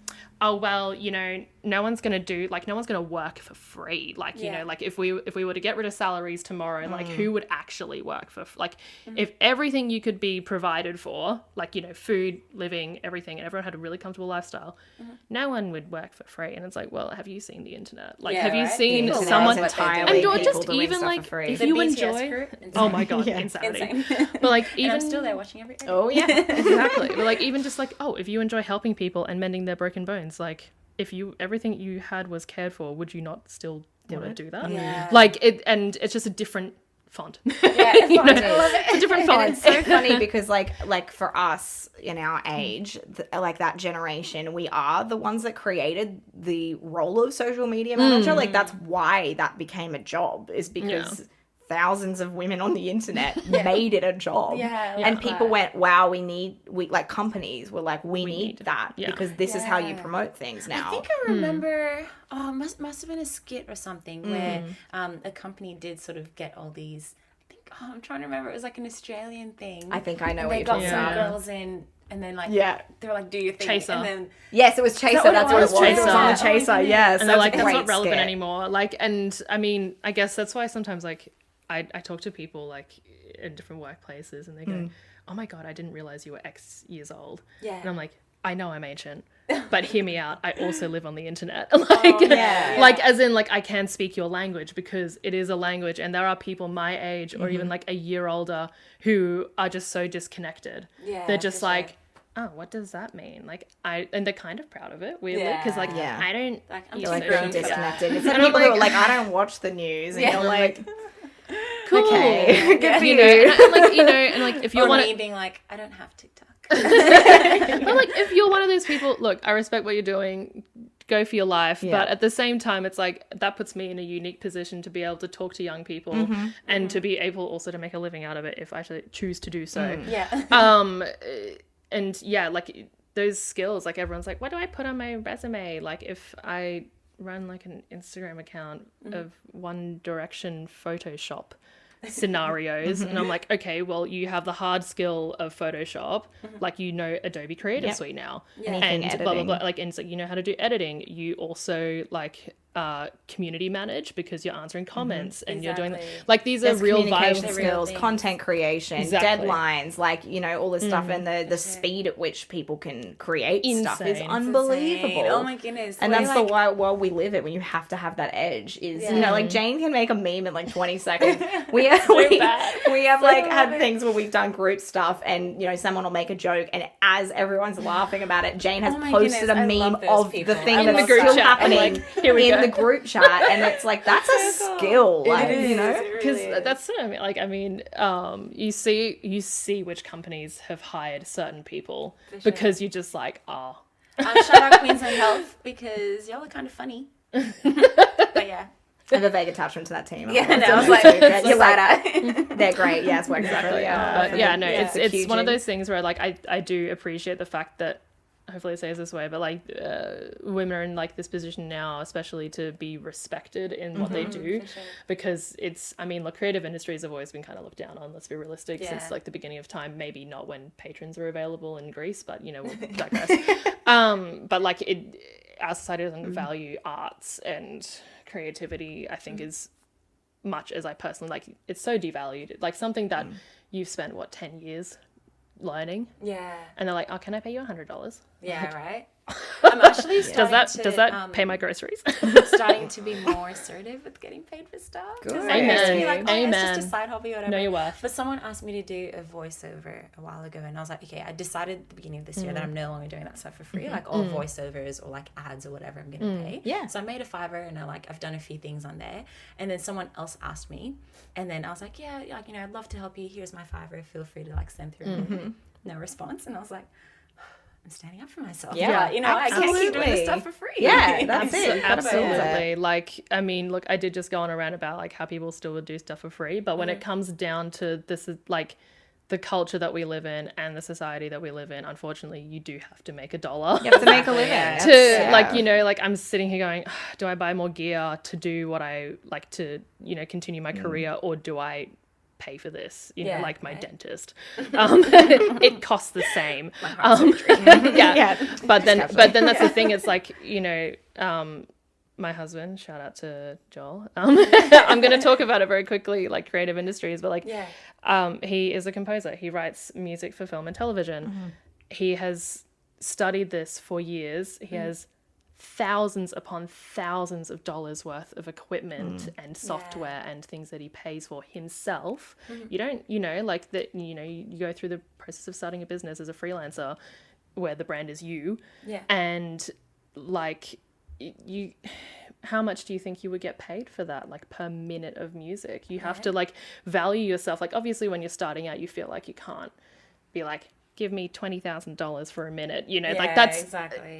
Speaker 3: oh well, you know, no one's gonna work for free, like you know, like if we were to get rid of salaries tomorrow, like who would actually work for like if everything you could be provided for, like, you know, food, living, everything, and everyone had a really comfortable lifestyle, no one would work for free. And it's like, well, have you seen the internet? Like, have you seen someone
Speaker 2: entirely
Speaker 3: and or just
Speaker 2: people doing
Speaker 3: even
Speaker 2: stuff
Speaker 3: like
Speaker 2: for free.
Speaker 3: if
Speaker 1: The
Speaker 3: you
Speaker 1: BTS
Speaker 3: enjoy
Speaker 1: group,
Speaker 3: oh my god,
Speaker 2: Yeah.
Speaker 3: insanity. But like even
Speaker 1: and I'm still there watching every
Speaker 2: Oh, yeah.
Speaker 3: exactly. But like even just like, oh, if you enjoy helping people and mending their broken bones, like if everything you had was cared for, would you not still want to do that?
Speaker 1: Yeah.
Speaker 3: Like it, and it's just a different font.
Speaker 1: Yeah, it's
Speaker 3: You know,
Speaker 1: fun. I love it.
Speaker 3: it's a different
Speaker 2: And
Speaker 3: font.
Speaker 2: it's so funny because like for us in our age, like that generation, we are the ones that created the role of social media manager. Like that's why that became a job, is because thousands of women on the internet made it a job.
Speaker 1: Yeah,
Speaker 2: And people went, wow, we like companies were like, we need that because this is how you promote things now.
Speaker 1: I think I remember, must have been a skit or something where a company did sort of get all these, I'm trying to remember, it was like an Australian thing.
Speaker 2: I think I know
Speaker 1: and
Speaker 2: what
Speaker 1: they
Speaker 2: you're
Speaker 1: got
Speaker 2: talking
Speaker 1: some
Speaker 2: about.
Speaker 1: girls in, and then like, they were like, do your thing.
Speaker 3: Chaser.
Speaker 1: And then,
Speaker 2: Yes, it was Chaser.
Speaker 1: what
Speaker 2: That's
Speaker 1: it
Speaker 2: what it
Speaker 1: was?
Speaker 2: was. It was
Speaker 3: Chaser.
Speaker 2: on the Chaser, yes.
Speaker 3: And they're like,
Speaker 2: a
Speaker 3: that's
Speaker 2: great
Speaker 3: not relevant
Speaker 2: skit.
Speaker 3: anymore. Like, and I mean, I guess that's why sometimes like I talk to people like in different workplaces and they go, oh my God, I didn't realize you were X years old.
Speaker 1: Yeah.
Speaker 3: And I'm like, I know I'm ancient, but hear me out. I also live on the internet. Like, like as in like I can speak your language because it is a language, and there are people my age or even like a year older who are just so disconnected.
Speaker 1: Yeah,
Speaker 3: They're just
Speaker 1: for
Speaker 3: like,
Speaker 1: sure.
Speaker 3: oh, what does that mean? Like and they're kind of proud of it, weirdly, because like
Speaker 2: Yeah.
Speaker 3: I don't.
Speaker 1: like, I'm
Speaker 2: You're
Speaker 1: too
Speaker 2: like
Speaker 1: grown
Speaker 2: really
Speaker 1: for that.
Speaker 2: disconnected. It's like
Speaker 3: And I'm
Speaker 2: people who are
Speaker 3: like-
Speaker 2: like, I don't watch the news. And you're like,
Speaker 3: Cool.
Speaker 2: okay, good for
Speaker 3: You
Speaker 2: you.
Speaker 3: know, and like you know, and like if you're
Speaker 1: Or
Speaker 3: one
Speaker 1: me
Speaker 3: of,
Speaker 1: being like, I don't have TikTok.
Speaker 3: but like if you're one of those people, look, I respect what you're doing, go for your life, but at the same time it's like that puts me in a unique position to be able to talk to young people and to be able also to make a living out of it if I should choose to do so.
Speaker 1: Yeah.
Speaker 3: And yeah, like those skills, like everyone's like, what do I put on my resume? Like if I run like an Instagram account of One Direction Photoshop scenarios and I'm like, okay, well, you have the hard skill of Photoshop, like you know Adobe Creative Suite now,
Speaker 2: Anything
Speaker 3: and blah blah blah,
Speaker 2: editing.
Speaker 3: like, and so you know how to do editing. You also like community manage because you're answering comments and you're doing
Speaker 1: Exactly.
Speaker 3: like these are
Speaker 2: There's
Speaker 3: real
Speaker 2: communication
Speaker 3: vibes.
Speaker 2: skills,
Speaker 1: things.
Speaker 2: content creation,
Speaker 3: Exactly.
Speaker 2: deadlines, like, you know, all this stuff, and the speed at which people can create stuff is
Speaker 3: Insane.
Speaker 2: unbelievable.
Speaker 1: Oh my goodness.
Speaker 2: And
Speaker 1: We're
Speaker 2: that's
Speaker 1: like,
Speaker 2: the why world we live in, when you have to have that edge. Is you know, like Jane can make a meme in like 20 seconds. we have like had things where we've done group stuff, and you know, someone will make a joke, and as everyone's laughing about it, Jane has
Speaker 1: Oh my
Speaker 2: posted
Speaker 1: goodness, I
Speaker 2: a meme
Speaker 1: love those
Speaker 2: of
Speaker 1: people.
Speaker 2: the thing
Speaker 1: I
Speaker 2: that's
Speaker 1: love group
Speaker 2: still
Speaker 3: chat. I'm
Speaker 2: happening
Speaker 3: like, here we
Speaker 2: in
Speaker 3: go.
Speaker 2: the group chat, and it's like that's a skill, like, you know.
Speaker 3: Because that's what I mean. Like, I mean, you see which companies have hired certain people because you're just like, oh,
Speaker 1: shout out Queens on Health because y'all are kind of funny. But yeah.
Speaker 2: I have a vague attachment to that team.
Speaker 1: Yeah,
Speaker 2: love
Speaker 1: no,
Speaker 2: them
Speaker 1: I was like,
Speaker 2: too. They're
Speaker 1: you're
Speaker 2: like,
Speaker 1: right.
Speaker 2: they're great. Yeah, it's working
Speaker 3: exactly.
Speaker 2: really well.
Speaker 3: But yeah, no,
Speaker 1: Yeah.
Speaker 3: it's one of
Speaker 2: Huge.
Speaker 3: those things where like I do appreciate the fact that, hopefully it stays this way, but like women are in like this position now, especially to be respected in what they do, because it's, I mean, look, creative industries have always been kind of looked down on, let's be realistic, since like the beginning of time. Maybe not when patrons are available in Greece, but you know, we'll digress. But like our society doesn't value arts and creativity, I think, as much as I personally like. It's so devalued, like something that you've spent 10 years learning,
Speaker 1: Yeah.
Speaker 3: and they're like, oh, can I pay you $100?
Speaker 1: Yeah, right? I'm actually starting
Speaker 3: Does that pay my groceries?
Speaker 1: starting to be more assertive with getting paid for stuff. 'Cause
Speaker 2: Good.
Speaker 1: I used to be like,
Speaker 3: Amen.
Speaker 1: it's just a side hobby or whatever.
Speaker 3: Know your worth.
Speaker 1: But someone asked me to do a voiceover a while ago, and I was like, okay, I decided at the beginning of this year that I'm no longer doing that stuff for free, like all voiceovers or like ads or whatever I'm gonna pay.
Speaker 2: Yeah.
Speaker 1: So I made a Fiverr, and I've done a few things on there, and then someone else asked me, and then I was like, yeah, like, you know, I'd love to help you. Here's my Fiverr. Feel free to like send through. No response, and I was like, I'm standing up for myself.
Speaker 2: Yeah,
Speaker 1: You know, I can't keep doing this
Speaker 2: absolutely.
Speaker 1: stuff for free.
Speaker 2: Yeah, that's it. Gotta build it.
Speaker 3: Absolutely. Like, I mean, look, I did just go on around about like how people still would do stuff for free, but when it comes down to this, is like the culture that we live in and the society that we live in, unfortunately, you do have to make a dollar.
Speaker 2: You have to make a living.
Speaker 3: Like, you know, like I'm sitting here going, do I buy more gear to do what I like to, you know, continue my career, or do I pay for this, you know, like my dentist? It costs the same. But then that's the thing. It's like, you know, my husband, shout out to Joel. I'm going to talk about it very quickly, like creative industries, but like, he is a composer. He writes music for film and television. He has studied this for years. He has thousands upon thousands of dollars worth of equipment and software and things that he pays for himself. You don't, you know, like that, you know, you go through the process of starting a business as a freelancer where the brand is you. And like, you, how much do you think you would get paid for that, like per minute of music? You have to like value yourself. Like obviously when you're starting out, you feel like you can't be like, give me $20,000 for a minute, you know, like that's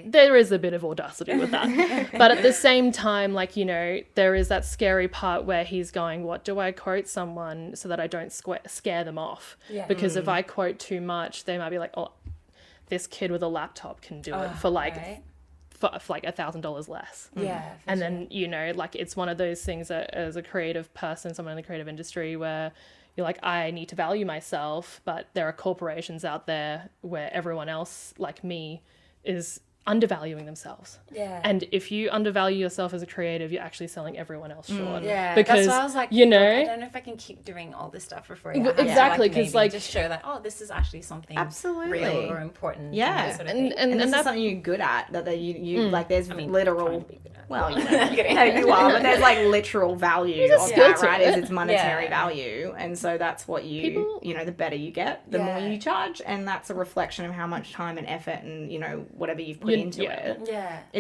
Speaker 3: there is a bit of audacity with that. But at the same time, like, you know, there is that scary part where he's going, what do I quote someone so that I don't scare them off? Because if I quote too much, they might be like, oh, this kid with a laptop can do it for like for like $1,000 less. And then, you know, like it's one of those things that as a creative person, someone in the creative industry, where you're like, I need to value myself, but there are corporations out there where everyone else like me is undervaluing themselves. And if you undervalue yourself as a creative, you're actually selling everyone else short. Because,
Speaker 1: that's why I was like,
Speaker 3: you know,
Speaker 1: I don't know if I can keep doing all this stuff for free.
Speaker 3: Exactly, because like
Speaker 1: just show that, oh, this is actually something
Speaker 2: absolutely
Speaker 1: real or important.
Speaker 2: Sort of and this is something you're good at, that you like there's literal, well, you know, you are, but there's like literal value of that, right? Is its monetary value. And so that's what you know, the better you get, the more you charge, and that's a reflection of how much time and effort and, you know, whatever you've put into it.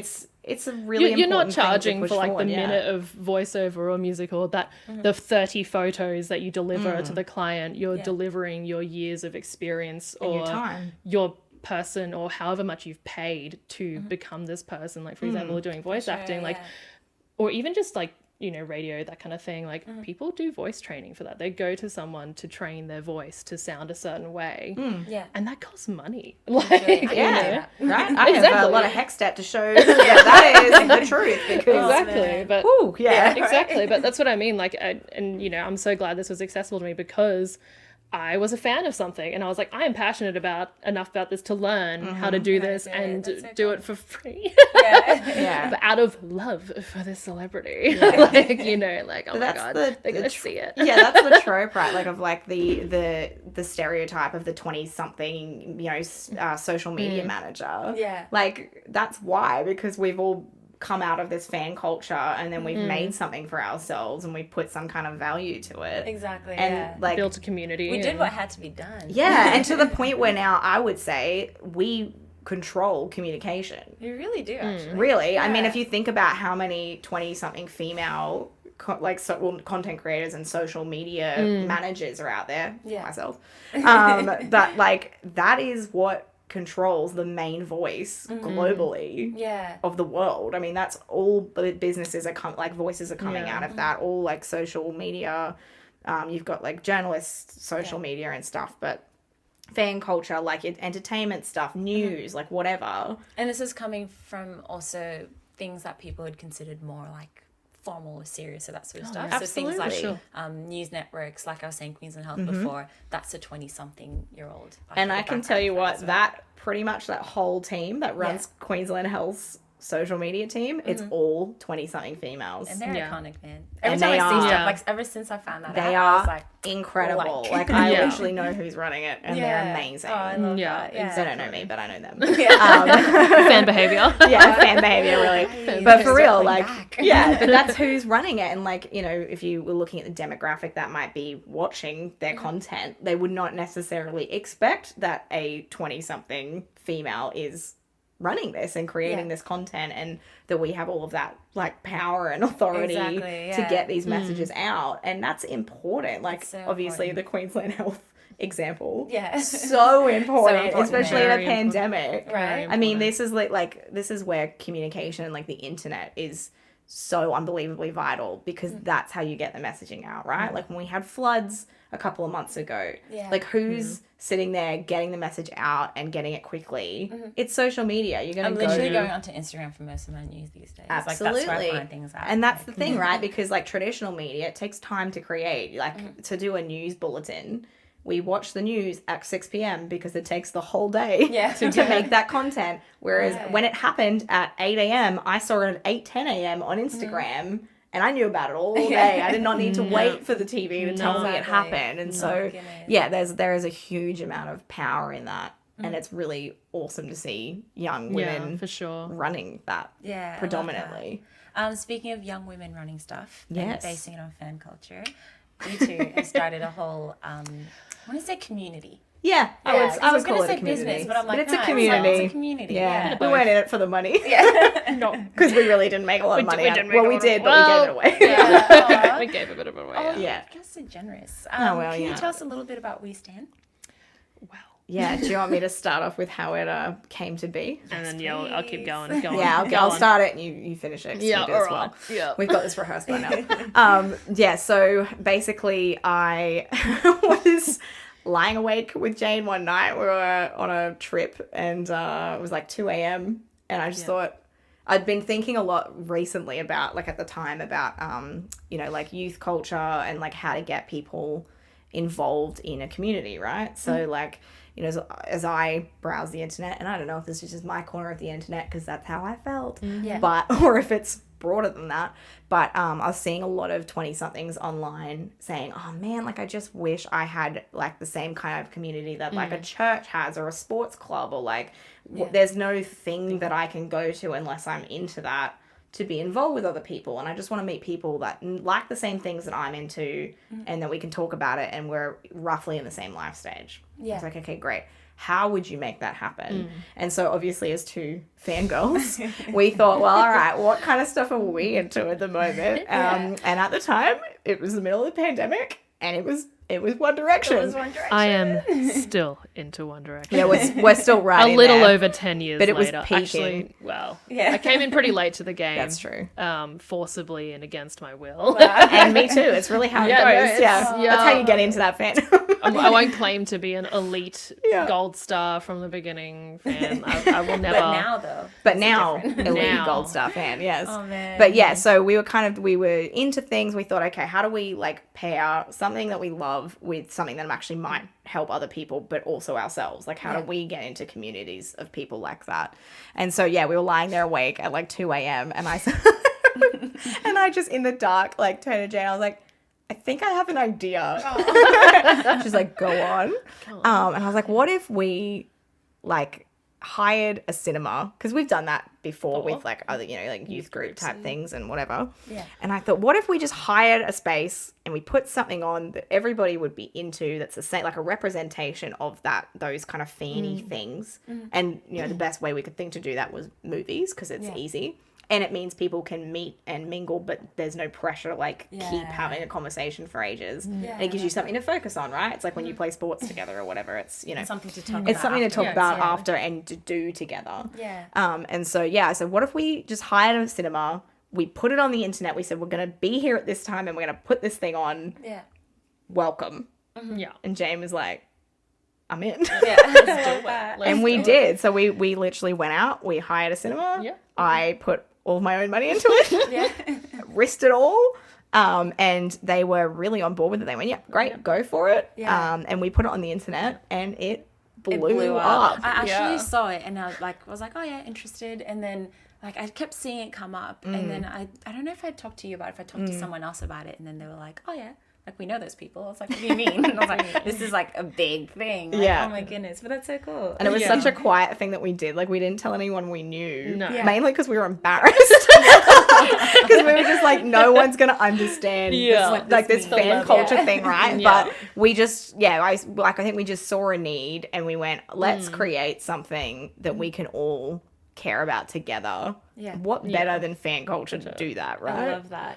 Speaker 2: It's a really important
Speaker 3: you're not charging
Speaker 2: thing to push
Speaker 3: for like
Speaker 2: forward,
Speaker 3: the minute of voiceover or music, or that the 30 photos that you deliver to the client. You're delivering your years of experience
Speaker 2: and
Speaker 3: or
Speaker 2: your time,
Speaker 3: your person, or however much you've paid to become this person. Like for example, doing voice acting, like, or even just like, you know, radio, that kind of thing. Like people do voice training for that. They go to someone to train their voice to sound a certain way. And that costs money. Like,
Speaker 2: right? I have a lot of Hexstat to show that is the truth. Because
Speaker 3: but exactly. But that's what I mean. Like, and you know, I'm so glad this was accessible to me because I was a fan of something and I was like, I am passionate enough about this to learn how to do this and do it for free. But out of love for this celebrity. Like, you know, like, oh my God, they're going to see it.
Speaker 2: That's the trope, right? Like of like the stereotype of the 20-something, you know, social media manager. Like that's why, because we've all come out of this fan culture and then we've made something for ourselves and we put some kind of value to it. And like
Speaker 3: built a community.
Speaker 1: We did what had to be done.
Speaker 2: And to the point where now I would say we control communication.
Speaker 1: You really do, actually.
Speaker 2: Really. I mean, if you think about how many 20-something female content creators and social media managers are out there, myself, that like that is what controls the main voice globally of the world. I mean, that's all businesses are like voices are coming out of that, all like social media. You've got like journalists, social media and stuff, but fan culture, like entertainment stuff, news, like whatever.
Speaker 1: And this is coming from also things that people had considered more like formal or serious or that sort of stuff. So things like news networks, like I was saying, Queensland Health before, that's a 20-something-year-old.
Speaker 2: And I can tell you what, that pretty much that whole team that runs Queensland Health's social media team, it's all 20-something females.
Speaker 1: And they're iconic, man. Every time I see stuff, like ever since I found that out, I was like,
Speaker 2: incredible. Like I literally know who's running it and they're amazing.
Speaker 1: Oh, I love that.
Speaker 2: They don't know me, but I know them.
Speaker 3: Fan behavior.
Speaker 2: Fan behavior, really. But for real, like, but that's who's running it. And like, you know, if you were looking at the demographic that might be watching their content, they would not necessarily expect that a 20-something female is running this and creating this content, and that we have all of that like power and authority to get these messages out. And that's important. Like so obviously important. The Queensland Health example, so important, especially in a pandemic,
Speaker 1: right?
Speaker 2: I mean, this is like this is where communication, like the internet, is so unbelievably vital because that's how you get the messaging out, right? Like when we had floods a couple of months ago, like who's sitting there getting the message out and getting it quickly? It's social media. You're going to
Speaker 1: I'm literally going onto Instagram for most of my news these days.
Speaker 2: Absolutely.
Speaker 1: Like, that's where I find things out.
Speaker 2: And that's the thing, right? Because like traditional media, it takes time to create. Like to do a news bulletin, we watch the news at 6 p.m. because it takes the whole day to make that content. Whereas when it happened at 8 a.m., I saw it at 8:10 a.m. on Instagram and I knew about it all day. I did not need to wait for the TV to tell me it happened. And so, there is a huge amount of power in that. And it's really awesome to see young women
Speaker 3: for sure
Speaker 2: running that predominantly.
Speaker 1: Speaking of young women running stuff and basing it on fan culture, we too have started a whole, I want to say community.
Speaker 2: Yeah, I was going to say
Speaker 1: business, but I'm like,
Speaker 2: it's a community.
Speaker 1: It's a community. Yeah.
Speaker 2: We weren't in it for the money.
Speaker 3: No,
Speaker 2: because we really didn't make a lot of money. We did, but we gave it away.
Speaker 3: Yeah. We gave a bit of it away.
Speaker 1: Oh, yeah, you're so generous. Can you tell us a little bit about We Stand?
Speaker 3: Well.
Speaker 2: Yeah, do you want me to start off with how it came to be?
Speaker 3: And then I'll keep going.
Speaker 2: I'll start it and you finish it.
Speaker 3: Yeah, all right.
Speaker 2: Well.
Speaker 3: Yeah.
Speaker 2: We've got this rehearsed by now. So basically I was lying awake with Jane one night. We were on a trip and it was like 2 a.m. and I just thought, I'd been thinking a lot recently about, like at the time, about, like youth culture and like how to get people involved in a community, right? So like, as I browse the internet, and I don't know if this is just my corner of the internet because that's how I felt, or if it's broader than that, but I was seeing a lot of 20-somethings online saying, oh man, like I just wish I had like the same kind of community that like a church has or a sports club or like there's no thing that I can go to unless I'm into that to be involved with other people. And I just want to meet people that like the same things that I'm into and that we can talk about it and we're roughly in the same life stage. It's like, okay, great. How would you make that happen? And so obviously as two fangirls, we thought, well, all right, what kind of stuff are we into at the moment? And at the time, it was the middle of the pandemic and it was One Direction.
Speaker 3: I am still into One Direction.
Speaker 2: Yeah, we're still right
Speaker 3: a little over 10 years
Speaker 2: but it
Speaker 3: later.
Speaker 2: was peaking.
Speaker 3: Actually, I came in pretty late to the game.
Speaker 2: That's true.
Speaker 3: Forcibly and against my will.
Speaker 2: And me too. It's really how it goes. That's how you get into that fan.
Speaker 3: I won't claim to be an elite gold star from the beginning fan. I will never.
Speaker 1: But now, though.
Speaker 2: But now, elite gold star fan, yes.
Speaker 1: Oh, man.
Speaker 2: But yeah, so we were into things. We thought, okay, how do we like pair something that we love with something that actually might help other people, but also ourselves? Like, how do we get into communities of people like that? And so, we were lying there awake at like 2 a.m. and I just in the dark, like turned to Jane. I was like, I think I have an idea. She's like, go on. And I was like, what if we like hired a cinema? Because we've done that before with like other, like youth group type things and whatever. And I thought, what if we just hired a space and we put something on that everybody would be into, that's the same, like a representation of those kind of fanny things. And the best way we could think to do that was movies, because it's easy. And it means people can meet and mingle, but there's no pressure to like keep having a conversation for ages. And it gives you something to focus on, right? It's like when you play sports together or whatever. It's
Speaker 1: something to talk about.
Speaker 2: It's something to talk about after and to do together. And so I said, what if we just hired a cinema? We put it on the internet. We said, we're going to be here at this time and we're going to put this thing on. Welcome. And Jane was like, I'm in.
Speaker 3: Let's do it.
Speaker 2: And we did. So we literally went out. We hired a cinema. I put all of my own money into it. Risked it all. And they were really on board with it. They went, great, go for it. And we put it on the internet and it blew up.
Speaker 1: I actually saw it and I was like, oh yeah, interested. And then like I kept seeing it come up. And then I don't know if I talked to you about it, if I talked to someone else about it. And then they were like, oh yeah, like, we know those people. I was like, what do you mean? And I was like, this is like a big thing. Like, oh my goodness. But that's so cool.
Speaker 2: And it was such a quiet thing that we did. Like, we didn't tell anyone we knew.
Speaker 3: No.
Speaker 2: Mainly because we were embarrassed. Because we were just like, no one's going to understand this fan culture thing, right? But we just, I think we just saw a need and we went, let's create something that we can all care about together. What better than fan culture to do that, right?
Speaker 1: I love that.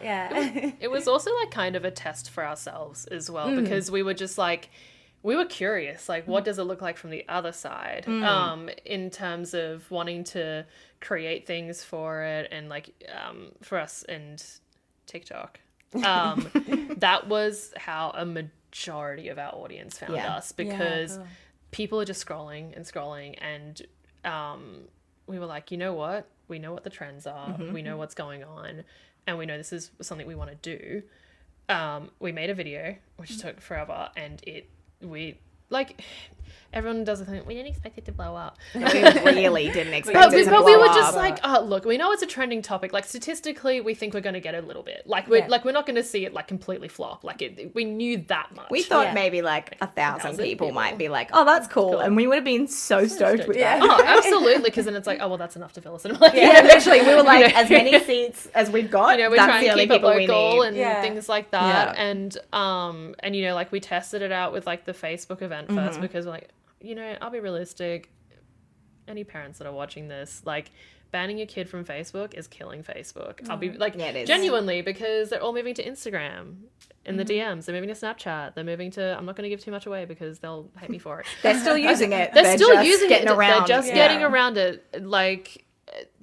Speaker 3: It was also like kind of a test for ourselves as well, because we were just like, we were curious, like, what does it look like from the other side, in terms of wanting to create things for it, and like, for us and TikTok. That was how a majority of our audience found us, because people are just scrolling and scrolling, and we were like, you know what? We know what the trends are. We know what's going on, and we know this is something we want to do. We made a video, which took forever, and everyone does the thing, we didn't expect it to blow up.
Speaker 2: We really didn't expect it to blow up.
Speaker 3: But we were just like, oh, look, we know it's a trending topic. Like, statistically, we think we're going to get a little bit. Like, we're not going to see it, like, completely flop. Like, we knew that much.
Speaker 2: We thought maybe, like, 1,000 people might be like, oh, that's cool. And we would have been so stoked with that.
Speaker 3: Oh, absolutely. Because then it's like, oh, well, that's enough to fill us in.
Speaker 2: Yeah, literally. We were like, as many seats as we've got,
Speaker 3: we
Speaker 2: that's
Speaker 3: try
Speaker 2: the
Speaker 3: and
Speaker 2: only
Speaker 3: keep it
Speaker 2: people we
Speaker 3: local
Speaker 2: need.
Speaker 3: and things like that.
Speaker 2: Yeah.
Speaker 3: And, you know, like, we tested it out with, like, the Facebook event first, because we're like, you know, I'll be realistic. Any parents that are watching this, like, banning your kid from Facebook is killing Facebook. I'll be like,
Speaker 2: it is.
Speaker 3: genuinely, because they're all moving to Instagram in the DMs. They're moving to Snapchat. They're moving to, I'm not going to give too much away because they'll hate me for it.
Speaker 2: They're still using it.
Speaker 3: They're still
Speaker 2: just
Speaker 3: using
Speaker 2: getting
Speaker 3: it.
Speaker 2: around.
Speaker 3: They're just getting around it. Like,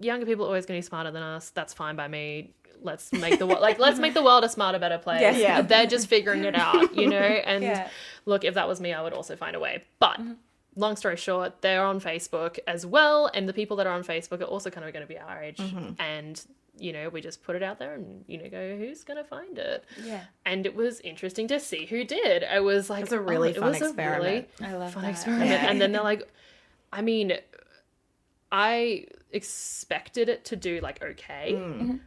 Speaker 3: younger people are always going to be smarter than us. That's fine by me. Let's make the world a smarter, better place.
Speaker 2: Yeah.
Speaker 3: They're just figuring it out, you know. And look, if that was me, I would also find a way. But long story short, they're on Facebook as well, and the people that are on Facebook are also kind of going to be our age. And you know, we just put it out there, and you know, go, who's going to find it? Yeah. And it was interesting to see who did. I was like,
Speaker 2: it's a really fun experiment.
Speaker 3: I love fun experiment. Yeah. And then they're like, I mean, I expected it to do like okay.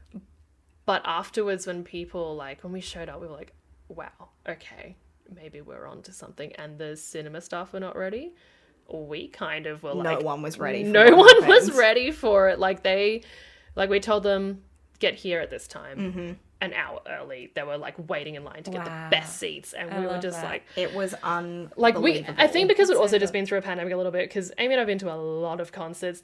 Speaker 3: But afterwards, when we showed up, we were like, wow, okay, maybe we're on to something. And the cinema staff were not ready. We kind of were like...
Speaker 2: No one was ready for
Speaker 3: No one was ready for it. Like, we told them, get here at this time. An hour early. They were, like, waiting in line to get the best seats. And we were just like...
Speaker 2: It was unbelievable.
Speaker 3: Like, I think because we'd also just been through a pandemic a little bit, because Amy and I have been to a lot of concerts.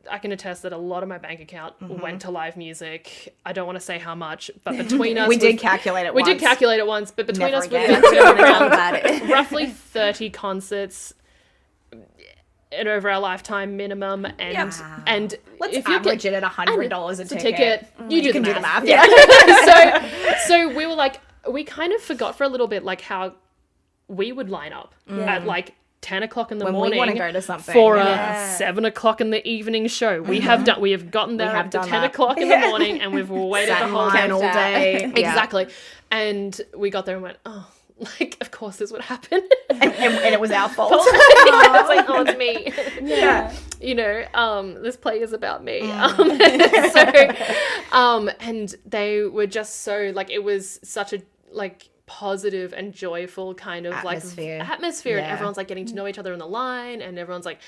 Speaker 3: I can attest that a lot of my bank account went to live music. I don't want to say how much, but between us...
Speaker 2: we did calculate it once.
Speaker 3: But between
Speaker 2: Never
Speaker 3: us,
Speaker 2: again.
Speaker 3: we've been to roughly 30 concerts and over our lifetime minimum, and
Speaker 2: let's average it at $100 a ticket.
Speaker 3: You do
Speaker 2: the math.
Speaker 3: So we were like, we kind of forgot for a little bit like how we would line up at like 10 o'clock in the morning
Speaker 2: we want to go to something
Speaker 3: for a 7 o'clock in the evening show. We have gotten there at 10 o'clock in the morning, and we've waited the whole
Speaker 2: time all day.
Speaker 3: Exactly. And we got there and went, oh, like, of course this would happen.
Speaker 2: and it was our fault.
Speaker 3: It's like, oh, it's me. Yeah. You know, this play is about me. And they were just so, like, it was such a, like, positive and joyful kind of atmosphere. And everyone's like getting to know each other in the line, and everyone's like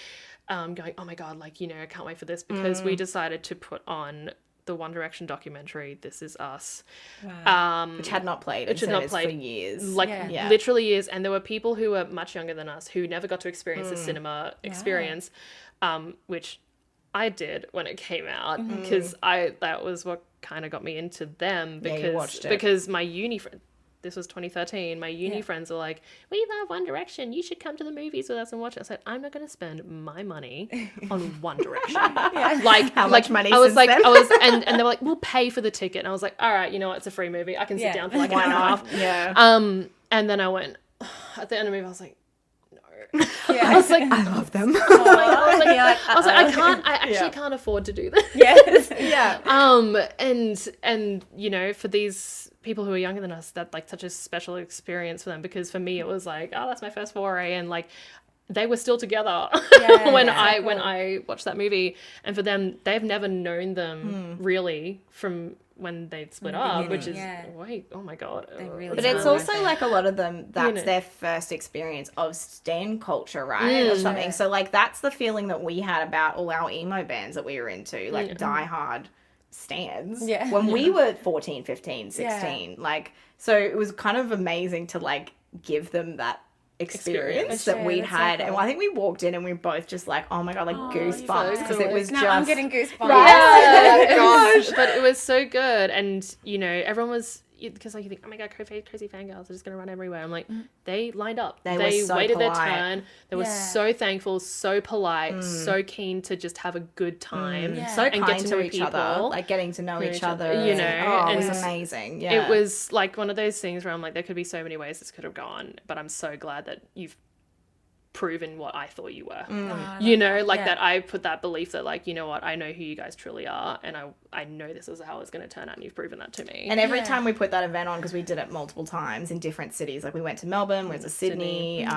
Speaker 3: going, oh my God, like, you know, I can't wait for this, because we decided to put on the One Direction documentary, This Is Us. Wow.
Speaker 2: Which had not played for years.
Speaker 3: Like, literally years. And there were people who were much younger than us who never got to experience the cinema experience, which I did when it came out, because that was what kind of got me into them, because my uni friend, this was 2013, my uni friends were like, we love One Direction, you should come to the movies with us and watch it. I said, I'm not going to spend my money on One Direction. Like,
Speaker 2: how much money
Speaker 3: I was like,
Speaker 2: then?
Speaker 3: and they were like, we'll pay for the ticket. And I was like, all right, you know what, it's a free movie, I can sit down for like an hour and a half. And then I went, at the end of the movie, I was like, no. I was like,
Speaker 2: I love them.
Speaker 3: I was like, I actually can't afford to do this. And you know, for these people who are younger than us, that's like such a special experience for them, because for me it was like, oh, that's my first foray, and like they were still together when I watched that movie, and for them, they've never known them really from when they'd split up, which is oh my God.
Speaker 2: Really but it's also like a lot of them, that's their first experience of stan culture, right? Or something. So like that's the feeling that we had about all our emo bands that we were into, like diehard stans when we were 14, 15, 16. Like, so it was kind of amazing to like give them that experience that we'd had. So cool. And I think we walked in and we were both just like, oh my God, like goosebumps, because it was just...
Speaker 1: I'm getting goosebumps.
Speaker 3: Right? Gosh. But it was so good. And, you know, everyone was, because like you think, oh my god, crazy fangirls are just gonna run everywhere. I'm like, they lined up.
Speaker 2: They
Speaker 3: They
Speaker 2: were so
Speaker 3: waited
Speaker 2: polite.
Speaker 3: their turn. They were so thankful, so polite, so keen to just have a good time.
Speaker 2: So
Speaker 3: and
Speaker 2: kind
Speaker 3: get
Speaker 2: to
Speaker 3: know
Speaker 2: each other,
Speaker 3: people.
Speaker 2: like getting to know each other.
Speaker 3: You know,
Speaker 2: it was
Speaker 3: and
Speaker 2: amazing. Yeah,
Speaker 3: It was like one of those things where I'm like, there could be so many ways this could have gone, but I'm so glad that you've proven what I thought you were. You know, like that I put that belief that like, you know what, I know who you guys truly are, and I know this is how it's going to turn out, and you've proven that to me.
Speaker 2: And every time we put that event on, because we did it multiple times in different cities, like we went to Melbourne, we went to Sydney,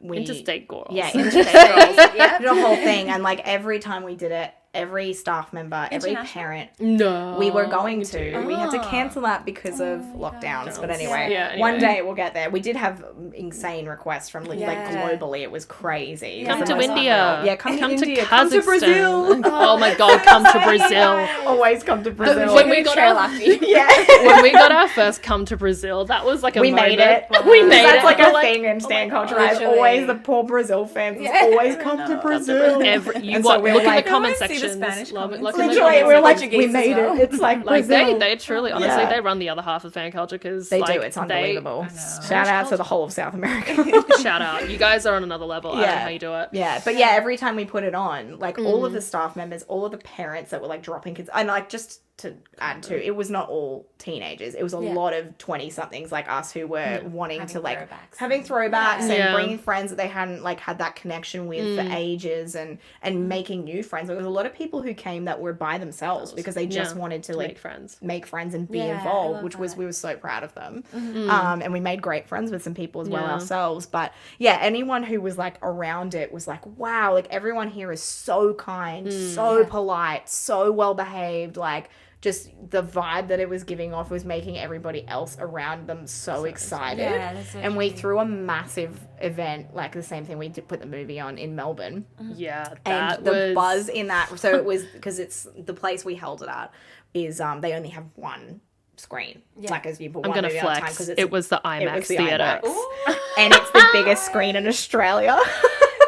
Speaker 2: we
Speaker 3: Interstate girls.
Speaker 2: Yeah, interstate girls. Did a whole thing, and like every time we did it, every staff member, every parent, we were going to. We had to cancel that because of lockdowns. But anyway, one day we'll get there. We did have insane requests from like globally. It was crazy.
Speaker 3: Come to India.
Speaker 2: Yeah, come to
Speaker 3: India.
Speaker 2: Kazakhstan. Come to Brazil.
Speaker 3: Oh my god, come to Brazil.
Speaker 2: Always come to Brazil.
Speaker 3: When we got when we got our first come to Brazil, that was like a
Speaker 2: we
Speaker 3: moment.
Speaker 2: made it.
Speaker 3: We made
Speaker 2: That's
Speaker 3: it.
Speaker 2: like a thing in stan culture. Right? Always the poor Brazil fans always come to Brazil.
Speaker 3: Look at the comment sections.
Speaker 2: Literally, we're like, we made it. It's like Brazil.
Speaker 3: They truly, honestly, they run the other half of fan culture because
Speaker 2: they do. It's unbelievable. Shout out to the whole of South America.
Speaker 3: Shout out. You guys are on another level. I don't know how you do it.
Speaker 2: Yeah, but every time we put it on, like all of the staff members, all of the parents that were like dropping kids, and like just to add to, it was not all teenagers. It was a lot of 20-somethings like us who were wanting to like having throwbacks and bringing friends that they hadn't like had that connection with for ages, and making new friends. There was a lot of people who came that were by themselves because they just wanted to like make friends and be involved, which was, we were so proud of them. And we made great friends with some people as well ourselves. But anyone who was like around it was like, wow, like everyone here is so kind, so polite, so well behaved, like just the vibe that it was giving off was making everybody else around them so excited. And we threw a massive event, like the same thing we did put the movie on in Melbourne. And the buzz in that, so it was, because it's the place we held it at is they only have one screen, like as you put one movie at a time, because
Speaker 3: it was the IMAX theater,
Speaker 2: and it's the biggest screen in Australia.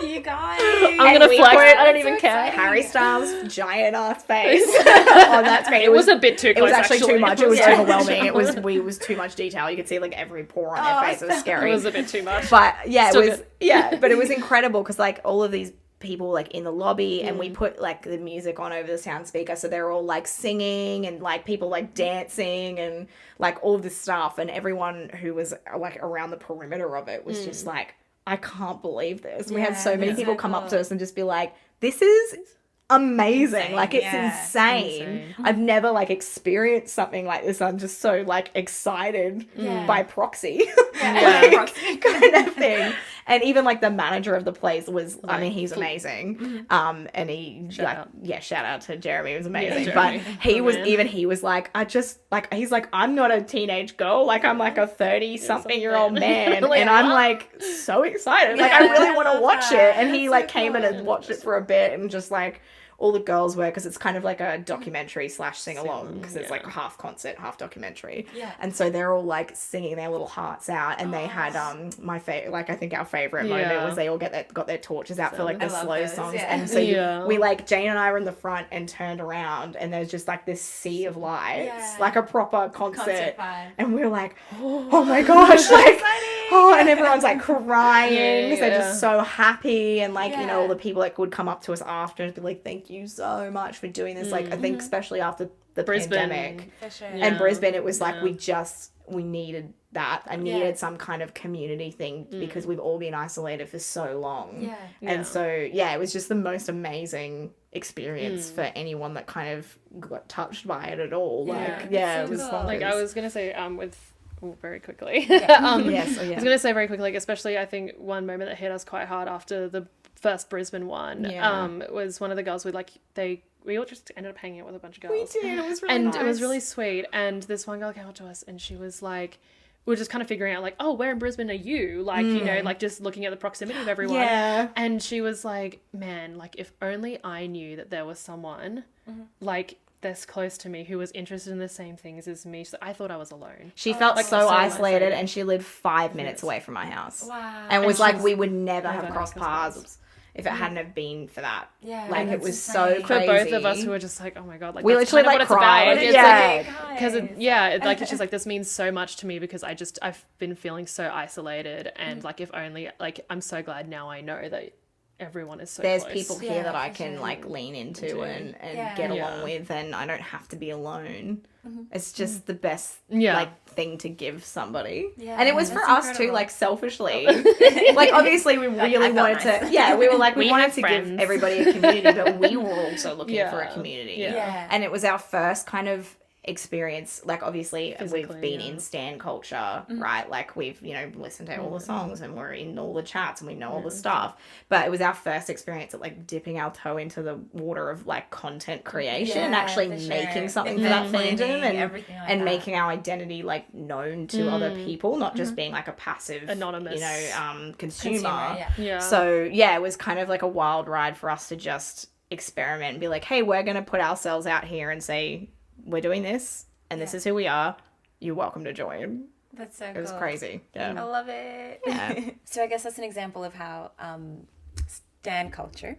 Speaker 1: You guys,
Speaker 3: I'm gonna flex. I don't even care.
Speaker 2: Harry Styles' giant ass face on that screen.
Speaker 3: It was a bit too close.
Speaker 2: It was actually too much. It was overwhelming. It was too much detail. You could see like every pore on their face. It was scary.
Speaker 3: It was a bit too much.
Speaker 2: But it was but it was incredible because like all of these people like in the lobby, and we put like the music on over the sound speaker, so they're all like singing and like people like dancing and like all this stuff, and everyone who was like around the perimeter of it was just like, I can't believe this. We had so many people come up to us and just be like, this is amazing. Like, it's insane. I've never like experienced something like this. I'm just so like excited by proxy. Kind of thing. And even like the manager of the place was, I mean, he's amazing. And he shout out to Jeremy. It was amazing. But he was like, he's like, I'm not a teenage girl. Like, I'm like a 30-something-year-old man. And I'm like so excited. Like, I really want to watch it. And he like came in and watched it for a bit, and just like all the girls were, because it's kind of like a documentary / sing-along, because it's like half concert, half documentary. And so they're all like singing their little hearts out, and they had my favorite, like I think our favorite moment was they all got their torches out for like the slow songs. And so we like, Jane and I were in the front and turned around, and there's just like this sea of lights, like a proper concert and we were like, oh my gosh, like and everyone's like crying because they're just so happy, and like you know, all the people that would come up to us after and be like, thank you so much for doing this. Like I think especially after the pandemic and Brisbane, it was like we needed that. I needed some kind of community thing because we've all been isolated for so long. And so it was just the most amazing experience for anyone that kind of got touched by it at all. Like it was
Speaker 3: like, I was gonna say very quickly. I was gonna say very quickly, like, especially I think one moment that hit us quite hard after the first Brisbane one was one of the girls we all just ended up hanging out with a bunch of girls.
Speaker 2: We did. It was really nice.
Speaker 3: It was really sweet. And this one girl came up to us and she was like, we were just kind of figuring out like, oh, where in Brisbane are you? Like, you know, like just looking at the proximity of everyone. And she was like, man, like if only I knew that there was someone like this close to me who was interested in the same things as me. So I thought I was alone.
Speaker 2: She felt like so isolated, and she lived 5 minutes away from my house. Wow. And was like, we would never have crossed paths. if it hadn't have been for that.
Speaker 1: Yeah,
Speaker 2: like it
Speaker 1: that's
Speaker 2: was
Speaker 1: insane.
Speaker 2: so
Speaker 3: For
Speaker 2: crazy.
Speaker 3: both of us who were just like, oh my god, like
Speaker 2: We
Speaker 3: that's
Speaker 2: literally
Speaker 3: kind
Speaker 2: like
Speaker 3: of what
Speaker 2: cried.
Speaker 3: it's about. It's
Speaker 2: Yeah.
Speaker 3: because it's like it's just like this means so much to me because I've been feeling so isolated and like if only like I'm so glad now I know that everyone is so
Speaker 2: There's
Speaker 3: close.
Speaker 2: people here that I can like lean into and get along
Speaker 3: Yeah.
Speaker 2: with, and I don't have to be alone. It's just the best
Speaker 3: Yeah.
Speaker 2: like thing to give somebody.
Speaker 1: Yeah,
Speaker 2: And it was for
Speaker 1: that's
Speaker 2: us too,
Speaker 1: incredible.
Speaker 2: like selfishly. Like obviously we really
Speaker 1: I felt
Speaker 2: wanted
Speaker 1: nice.
Speaker 2: to we were like we
Speaker 3: We
Speaker 2: wanted
Speaker 3: have
Speaker 2: to
Speaker 3: friends.
Speaker 2: give everybody a community, but we were also looking
Speaker 3: Yeah.
Speaker 2: for a community.
Speaker 3: Yeah.
Speaker 1: Yeah.
Speaker 2: And it was our first kind of experience, like obviously
Speaker 3: Physically,
Speaker 2: we've been
Speaker 3: yeah.
Speaker 2: in stan culture, right? Like we've, you know, listened to all the songs and we're in all the chats and we know all the stuff. But it was our first experience at like dipping our toe into the water of like content creation and
Speaker 1: Yeah,
Speaker 2: actually
Speaker 1: for sure.
Speaker 2: making something for
Speaker 1: Event
Speaker 2: that fandom
Speaker 1: planning, everything like
Speaker 2: and
Speaker 1: that.
Speaker 2: making our identity like known to other people, not just being like a passive
Speaker 3: Anonymous.
Speaker 2: you know, consumer.
Speaker 1: yeah.
Speaker 3: Yeah.
Speaker 2: So yeah, it was kind of like a wild ride for us to just experiment and be like, hey, we're gonna put ourselves out here and say we're doing this and this is who we are. You're welcome to join.
Speaker 1: That's so
Speaker 2: It was
Speaker 1: cool.
Speaker 2: crazy. Yeah.
Speaker 1: I love it.
Speaker 2: Yeah.
Speaker 1: So I guess that's an example of how stan culture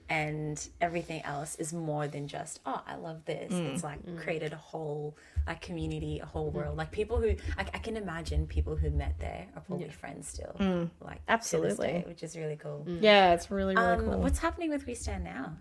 Speaker 1: and everything else is more than just, oh, I love this. It's like created a whole like community, a whole world. Like people who, I can imagine people who met there are probably friends still. Like to this
Speaker 2: Absolutely.
Speaker 1: day, which is really cool.
Speaker 2: Yeah, it's really, really cool.
Speaker 1: What's happening with We Stand now?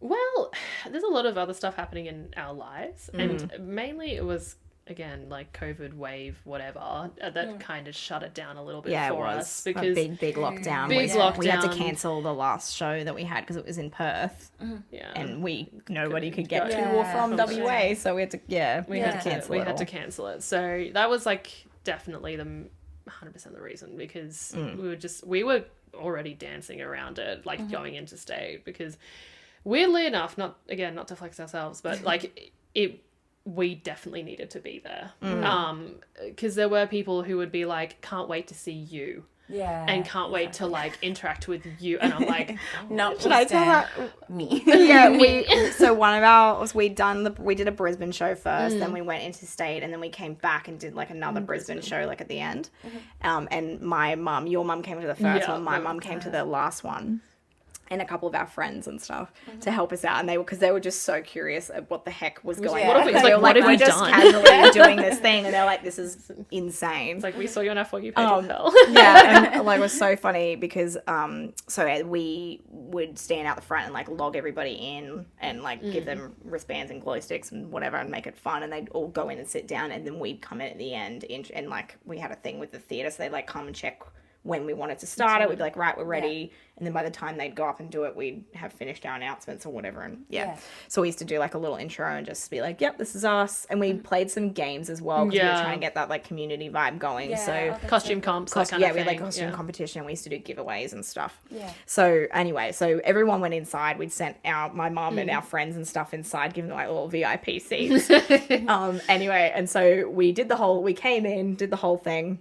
Speaker 3: Well, there's a lot of other stuff happening in our lives, and mainly it was again like COVID wave, whatever, that kind of shut it down a little bit
Speaker 2: Yeah, it
Speaker 3: for
Speaker 2: was
Speaker 3: us
Speaker 2: a
Speaker 3: because
Speaker 2: big lockdown.
Speaker 3: Big
Speaker 2: We had to
Speaker 3: lockdown.
Speaker 2: cancel the last show that we had because it was in Perth,
Speaker 3: yeah,
Speaker 2: and nobody could get
Speaker 3: go.
Speaker 2: to or
Speaker 1: Yeah,
Speaker 2: from
Speaker 1: for
Speaker 2: WA, so we had to
Speaker 3: we
Speaker 2: had
Speaker 3: had
Speaker 2: to cancel
Speaker 3: we
Speaker 2: it
Speaker 3: had to
Speaker 2: all.
Speaker 3: cancel it. So that was like definitely the 100% the reason because we were already dancing around it, like going into state because weirdly enough, not to flex ourselves, but like we definitely needed to be there. Because there were people who would be like, can't wait to see you.
Speaker 1: Yeah.
Speaker 3: And can't wait to like interact with you. And I'm like,
Speaker 1: Not
Speaker 2: Should I tell that?
Speaker 1: me.
Speaker 2: Yeah, so one of ours we did a Brisbane show first, then we went into state, and then we came back and did like another Brisbane show like at the end. And my mum, your mum came to the first
Speaker 3: Yeah,
Speaker 2: one, my
Speaker 3: the
Speaker 2: mum came to the last one. And a couple of our friends and stuff to help us out, and they were just so curious at what the heck was going
Speaker 1: What
Speaker 2: on.
Speaker 1: have we-
Speaker 2: Because they were
Speaker 3: what
Speaker 2: like,
Speaker 3: have we
Speaker 2: we're just
Speaker 3: done?"
Speaker 2: casually doing this thing, and they're like, this is insane.
Speaker 3: it's like we saw you on our For You page of hell.
Speaker 2: Yeah, and like it was so funny because so we would stand out the front and like log everybody in and like give them wristbands and glow sticks and whatever and make it fun, and they'd all go in and sit down, and then we'd come in at the end and like we had a thing with the theatre, so they'd like come and check when we wanted to start it. We'd be like, right, we're ready. And then by the time they'd go up and do it, we'd have finished our announcements or whatever. And so we used to do like a little intro and just be like, yep, this is us. And we played some games as well because we were trying to get that like community vibe going. So
Speaker 3: Costume comps, that kind
Speaker 2: we
Speaker 3: of
Speaker 2: had like
Speaker 3: thing.
Speaker 2: costume competition. We used to do giveaways and stuff.
Speaker 1: Yeah.
Speaker 2: So anyway, so everyone went inside. We'd sent my mum and our friends and stuff inside, giving them like little VIP seats. Anyway, and so we came in, did the whole thing.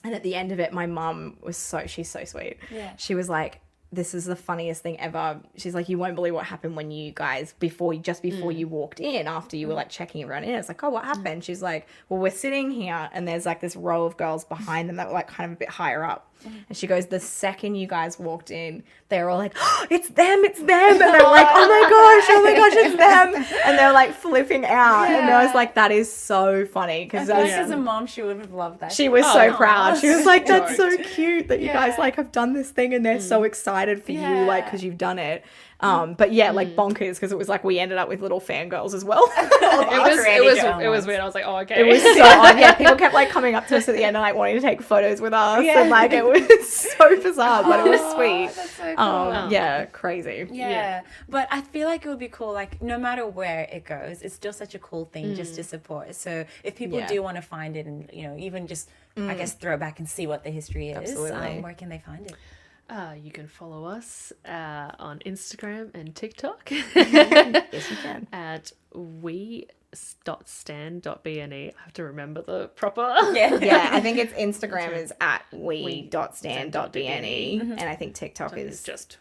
Speaker 2: And at the end of it, my mum she's so sweet.
Speaker 1: Yeah.
Speaker 2: She was like, this is the funniest thing ever. She's like, you won't believe what happened when you guys, before you walked in, after you were like checking everyone in. It's like, oh, what happened? She's like, well, we're sitting here and there's like this row of girls behind them that were like kind of a bit higher up. And she goes, the second you guys walked in, they were all like, oh, it's them. And they were like, oh my gosh, it's them. And they're like flipping out. And I was like, that is so funny. Because
Speaker 1: As a mom, she would have loved that.
Speaker 2: she was so proud. She was like, that's so
Speaker 3: Stoked.
Speaker 2: cute that you guys like have done this thing and they're so excited for you, like, because you've done it. But yeah, like bonkers, because it was like we ended up with little fangirls as well.
Speaker 3: It was weird. I was like, oh, okay.
Speaker 2: It was so odd. Yeah, people kept like coming up to us at the end and like wanting to take photos with us, and like it was so bizarre, but it was sweet.
Speaker 1: That's so cool.
Speaker 2: Yeah, crazy.
Speaker 1: Yeah, but I feel like it would be cool, like, no matter where it goes, it's still such a cool thing just to support. So if people do want to find it and, you know, even just, I guess, throw back and see what the history is,
Speaker 2: Absolutely.
Speaker 1: where can they find it?
Speaker 3: You can follow us on Instagram and TikTok
Speaker 2: Yes, you can.
Speaker 3: at we.stand.bne. I have to remember the proper.
Speaker 2: Yeah, I think it's Instagram is at we.stand.bne, and I think TikTok
Speaker 3: It's
Speaker 2: is
Speaker 3: just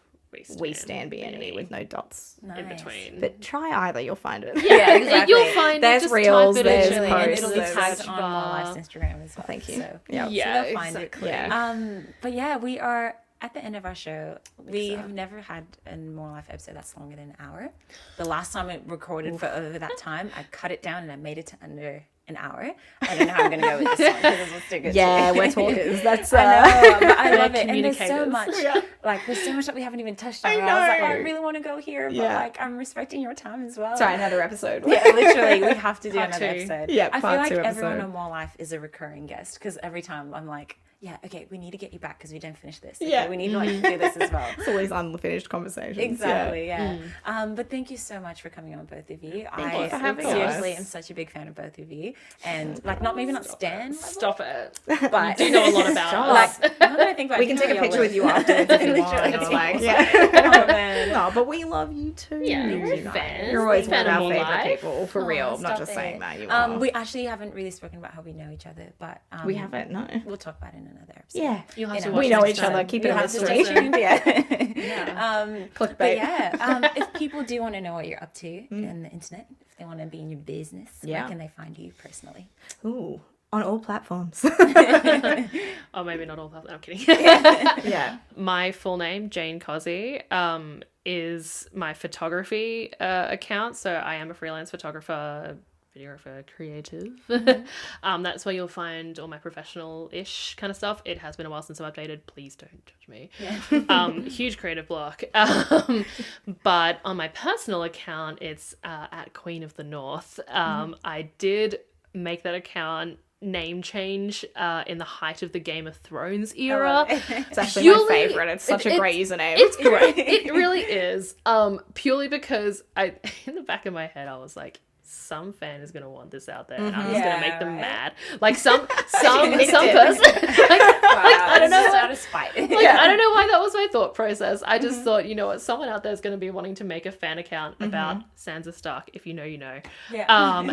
Speaker 2: we stand BNE with no dots.
Speaker 3: in
Speaker 1: Nice.
Speaker 3: between.
Speaker 2: But try either, you'll find it.
Speaker 1: Yeah, exactly.
Speaker 3: You'll find
Speaker 2: There's
Speaker 3: it, just
Speaker 2: reels,
Speaker 3: type it
Speaker 2: there's
Speaker 3: in
Speaker 1: Literally, and it'll be
Speaker 2: posts,
Speaker 1: tagged
Speaker 3: search
Speaker 1: on
Speaker 3: bar.
Speaker 1: my life's Instagram as well.
Speaker 2: Thank you.
Speaker 1: So,
Speaker 2: Yeah.
Speaker 3: Yeah,
Speaker 1: so they'll find
Speaker 3: exactly.
Speaker 1: it. But yeah, we are at the end of our show, we have never had a More Life episode that's longer than an hour. The last time it recorded for over that time, I cut it down and I made it to under an hour. I don't know how I'm going to go with this one because it's too good.
Speaker 2: Yeah, we're talkers. That's
Speaker 1: I know, but I love it. And there's so
Speaker 3: communicators.
Speaker 1: much, like, there's so much that we haven't even touched on.
Speaker 2: I
Speaker 1: I was like,
Speaker 2: know.
Speaker 1: I really want to go here, but like, I'm respecting your time as well.
Speaker 2: Sorry, another episode.
Speaker 1: Yeah, literally, we have to do
Speaker 3: Part
Speaker 1: another
Speaker 3: 2.
Speaker 1: episode.
Speaker 2: Yeah,
Speaker 1: I feel
Speaker 2: part
Speaker 1: like
Speaker 2: 2
Speaker 1: everyone
Speaker 2: episode.
Speaker 1: on More Life is a recurring guest because every time I'm like, yeah, okay, we need to get you back because we didn't finish this. Okay,
Speaker 2: Yeah.
Speaker 1: we need to like do this as well.
Speaker 2: It's always unfinished conversations.
Speaker 1: Exactly, yeah. But thank you so much for coming on, both of you.
Speaker 2: Thank you for
Speaker 1: I
Speaker 2: having
Speaker 1: seriously
Speaker 2: us.
Speaker 1: am such a big fan of both of you, and like not maybe not Stan, level,
Speaker 3: Stop it.
Speaker 1: but
Speaker 3: You know a lot about us.
Speaker 1: like now that I think about
Speaker 2: We
Speaker 1: it,
Speaker 2: can
Speaker 1: I
Speaker 2: take a
Speaker 1: know
Speaker 2: picture
Speaker 1: your
Speaker 2: with you
Speaker 1: list.
Speaker 2: afterwards if you want.
Speaker 1: Literally.
Speaker 2: It's like,
Speaker 1: Oh man.
Speaker 2: No, but we love you too.
Speaker 3: Yeah,
Speaker 2: You
Speaker 3: we're
Speaker 2: guys.
Speaker 3: fans.
Speaker 2: You're always
Speaker 3: Fan
Speaker 2: one of
Speaker 3: of
Speaker 2: our
Speaker 3: More
Speaker 2: favorite
Speaker 3: Life.
Speaker 2: people, for
Speaker 1: Aw,
Speaker 2: real. I'm not
Speaker 1: stop
Speaker 2: just
Speaker 1: it.
Speaker 2: saying that. You are.
Speaker 1: We actually haven't really spoken about how we know each other, but
Speaker 2: We haven't, no.
Speaker 1: We'll talk about it in another episode.
Speaker 2: Yeah.
Speaker 3: You'll have
Speaker 1: You
Speaker 3: to
Speaker 1: know,
Speaker 3: watch
Speaker 2: We know
Speaker 3: next
Speaker 2: each
Speaker 3: time.
Speaker 2: other. Keep it
Speaker 1: You
Speaker 2: a
Speaker 1: have to
Speaker 2: mystery.
Speaker 1: stay tuned, yeah.
Speaker 3: Yeah.
Speaker 2: Clickbait.
Speaker 1: But yeah, if people do want to know what you're up to in the internet, if they want to be in your business,
Speaker 2: Yeah.
Speaker 1: where can they find you personally?
Speaker 2: Ooh, on all platforms.
Speaker 3: Oh, maybe not all that. I'm kidding.
Speaker 2: Yeah.
Speaker 3: My full name, Jane Cozzy, is my photography account. So I am a freelance photographer, videographer, creative. That's where you'll find all my professional-ish kind of stuff. It has been a while since I've updated. Please don't judge me. Huge creative block. But on my personal account, it's at Queen of the North. I did make that account name change in the height of the Game of Thrones era.
Speaker 2: It's actually
Speaker 3: Purely-
Speaker 2: my favorite. It's such a great username.
Speaker 3: It's great. It really is. Purely because in the back of my head, I was like, some fan is gonna want this out there, and I'm just gonna make them mad. Like some person. Like, I don't know.
Speaker 1: Out of spite.
Speaker 3: Like, I don't know why that was my thought process. I just thought, you know what, someone out there is going to be wanting to make a fan account about Sansa Stark. If you know, you know.
Speaker 1: Yeah.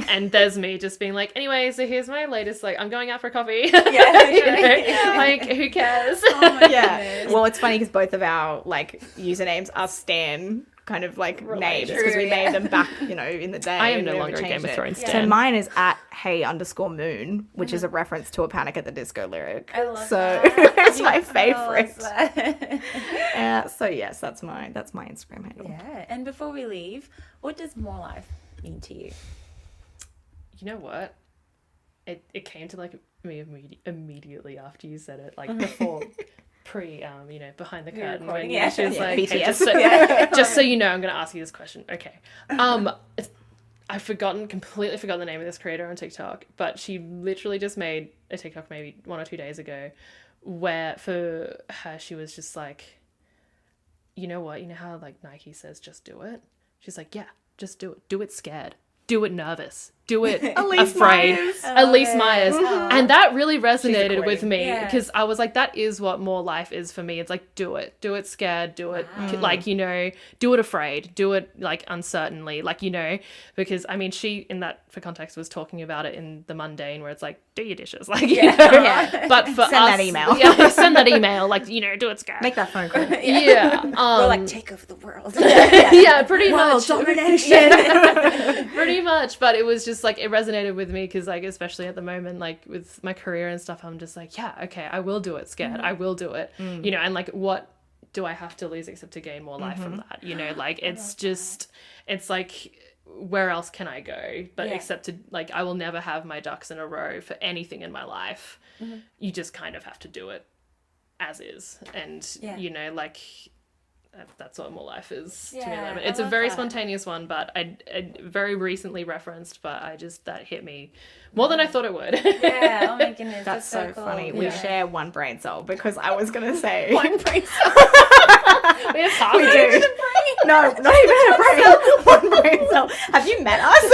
Speaker 3: And there's me just being like, anyway, so here's my latest. Like, I'm going out for coffee.
Speaker 1: Yeah,
Speaker 3: You know? Like, who cares?
Speaker 1: Oh my
Speaker 2: Yeah.
Speaker 1: goodness.
Speaker 2: Well, it's funny because both of our like usernames are Stan kind of like names because we
Speaker 1: True,
Speaker 2: made them back, you know, in the day.
Speaker 3: I am
Speaker 2: and
Speaker 3: no
Speaker 2: we
Speaker 3: longer a
Speaker 2: changed
Speaker 3: Game of
Speaker 2: it.
Speaker 3: Thrones
Speaker 2: So
Speaker 3: stan.
Speaker 2: mine is at hey_moon, which is a reference to a Panic at the Disco lyric.
Speaker 1: I love
Speaker 2: so
Speaker 1: that.
Speaker 2: it's my
Speaker 1: I love
Speaker 2: favorite.
Speaker 1: that.
Speaker 2: So yes, that's my Instagram handle.
Speaker 1: Yeah. And before we leave, what does More Life mean to you?
Speaker 3: You know what? It came to like me immediately after you said it, like before. Behind the curtain when
Speaker 1: recording, yeah.
Speaker 3: she was
Speaker 2: Yeah,
Speaker 3: like,
Speaker 2: BTS.
Speaker 3: hey, just so you know, I'm going to ask you this question. Okay. I've completely forgotten the name of this creator on TikTok, but she literally just made a TikTok maybe 1 or 2 days ago where for her, she was just like, you know what? You know how like Nike says, just do it? She's like, yeah, just do it. Do it scared. Do it nervous. Do it
Speaker 2: Elise
Speaker 3: afraid.
Speaker 2: Myers.
Speaker 3: Elise Myers. And that really resonated
Speaker 2: queen.
Speaker 3: with me
Speaker 1: Yeah.
Speaker 3: because I was like, that is what More Life is for me. It's like, do it. Do it scared. Do it, like, you know, do it afraid. Do it, like, uncertainly. Like, you know, because, I mean, she, in that, for context, was talking about it in The Mundane where it's like, do your dishes. Like, you know.
Speaker 2: Yeah.
Speaker 3: But for
Speaker 2: Send
Speaker 3: us.
Speaker 2: that email.
Speaker 3: Yeah, send that email. Like, you know, do it scared.
Speaker 2: Make that phone call.
Speaker 3: Yeah.
Speaker 1: We're like, take over the world.
Speaker 3: Yeah, pretty
Speaker 2: World
Speaker 3: much.
Speaker 2: domination.
Speaker 3: Pretty much, but it was just like it resonated with me because like especially at the moment like with my career and stuff I'm just like yeah okay I will do it scared I will do it you know and like what do I have to lose except to gain more life from that you know like it's just it's like where else can I go but except to like I will never have my ducks in a row for anything in my life you just kind of have to do it as is and you know like that's what More Life is to me.
Speaker 1: Yeah,
Speaker 3: It's
Speaker 1: I
Speaker 3: a
Speaker 1: love
Speaker 3: very
Speaker 1: that.
Speaker 3: spontaneous one, but I very recently referenced, but that hit me more than I thought it would.
Speaker 1: Yeah, oh my goodness.
Speaker 2: That's so
Speaker 1: cool.
Speaker 2: funny.
Speaker 1: Yeah.
Speaker 2: We share one brain cell because I was gonna say
Speaker 1: One brain cell.
Speaker 3: We have half
Speaker 2: we
Speaker 3: each.
Speaker 2: do. No, not even a brain. One brain cell. Have you met us?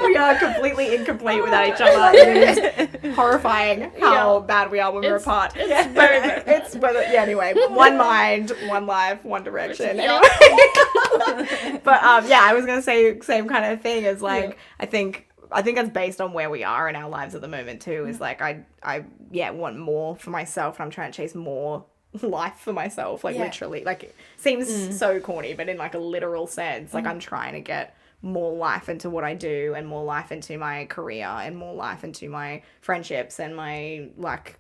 Speaker 2: We are completely incomplete without each other. It is horrifying how bad we are when we're apart.
Speaker 3: It's very, very bad.
Speaker 2: It's whether anyway, one mind, one life, one direction.
Speaker 3: Yeah.
Speaker 2: Anyway. But I was gonna say same kind of thing as like I think that's based on where we are in our lives at the moment too. Is like I want more for myself, and I'm trying to chase more life for myself. Like literally, like it seems so corny, but in like a literal sense, like I'm trying to get more life into what I do, and more life into my career, and more life into my friendships and my like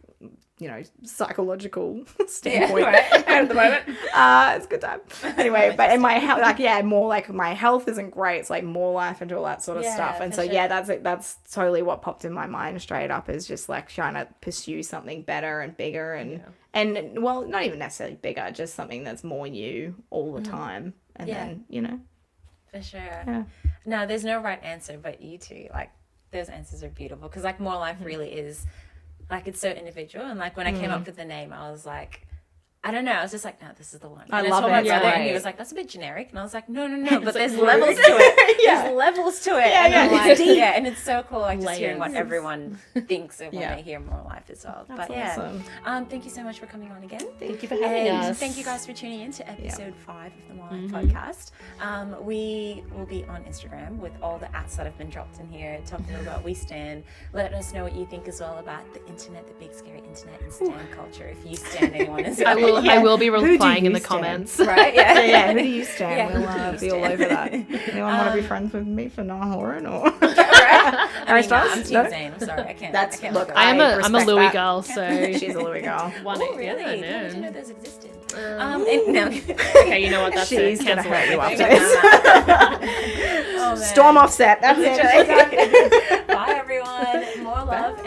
Speaker 2: psychological standpoint at the moment. It's a good time. Anyway, but in my health, more like my health isn't great. It's like more life and all that sort of stuff. And so, that's totally what popped in my mind straight up, is just like trying to pursue something better and bigger and well, not even necessarily bigger, just something that's more you all the time. And then,
Speaker 1: For sure. No, there's no right answer, but you two, like, those answers are beautiful, because like more life really is, like, it's so individual. And like when I came up with the name, I was like, I don't know, I was just like, no, this is the one. And
Speaker 2: I love
Speaker 1: told my
Speaker 2: it.
Speaker 1: brother, and he was like, that's a bit generic. And I was like, no, but there's levels to it. There's levels to it. And it's so cool, like, just hearing what everyone thinks of when they hear more life as well.
Speaker 2: That's
Speaker 1: but
Speaker 2: awesome.
Speaker 1: Thank you so much for coming on again.
Speaker 3: Thank you for having us.
Speaker 1: Thank you guys for tuning in to episode 5 of the More Life podcast. We will be on Instagram with all the ats that have been dropped in here, talking about we stand. Let us know what you think as well about the internet, the big scary internet, and stan culture. If you stand anyone as well.
Speaker 3: I will be replying in the comments.
Speaker 1: Right? Yeah.
Speaker 2: Who do you stand? We'll be all over that. Anyone want to be friends with me for Nahoran or?
Speaker 1: I'm Team Zane. I'm sorry, I can't.
Speaker 2: Look,
Speaker 3: I'm a Louis girl, so
Speaker 2: she's a Louis girl.
Speaker 1: Really?
Speaker 3: Yeah,
Speaker 1: Did you know those existed?
Speaker 3: Okay, you know what? That's
Speaker 2: she's
Speaker 3: it.
Speaker 2: gonna
Speaker 3: Cancel
Speaker 2: hurt you
Speaker 3: everything.
Speaker 2: after this. Storm offset. That's it.
Speaker 1: Bye, everyone. More love.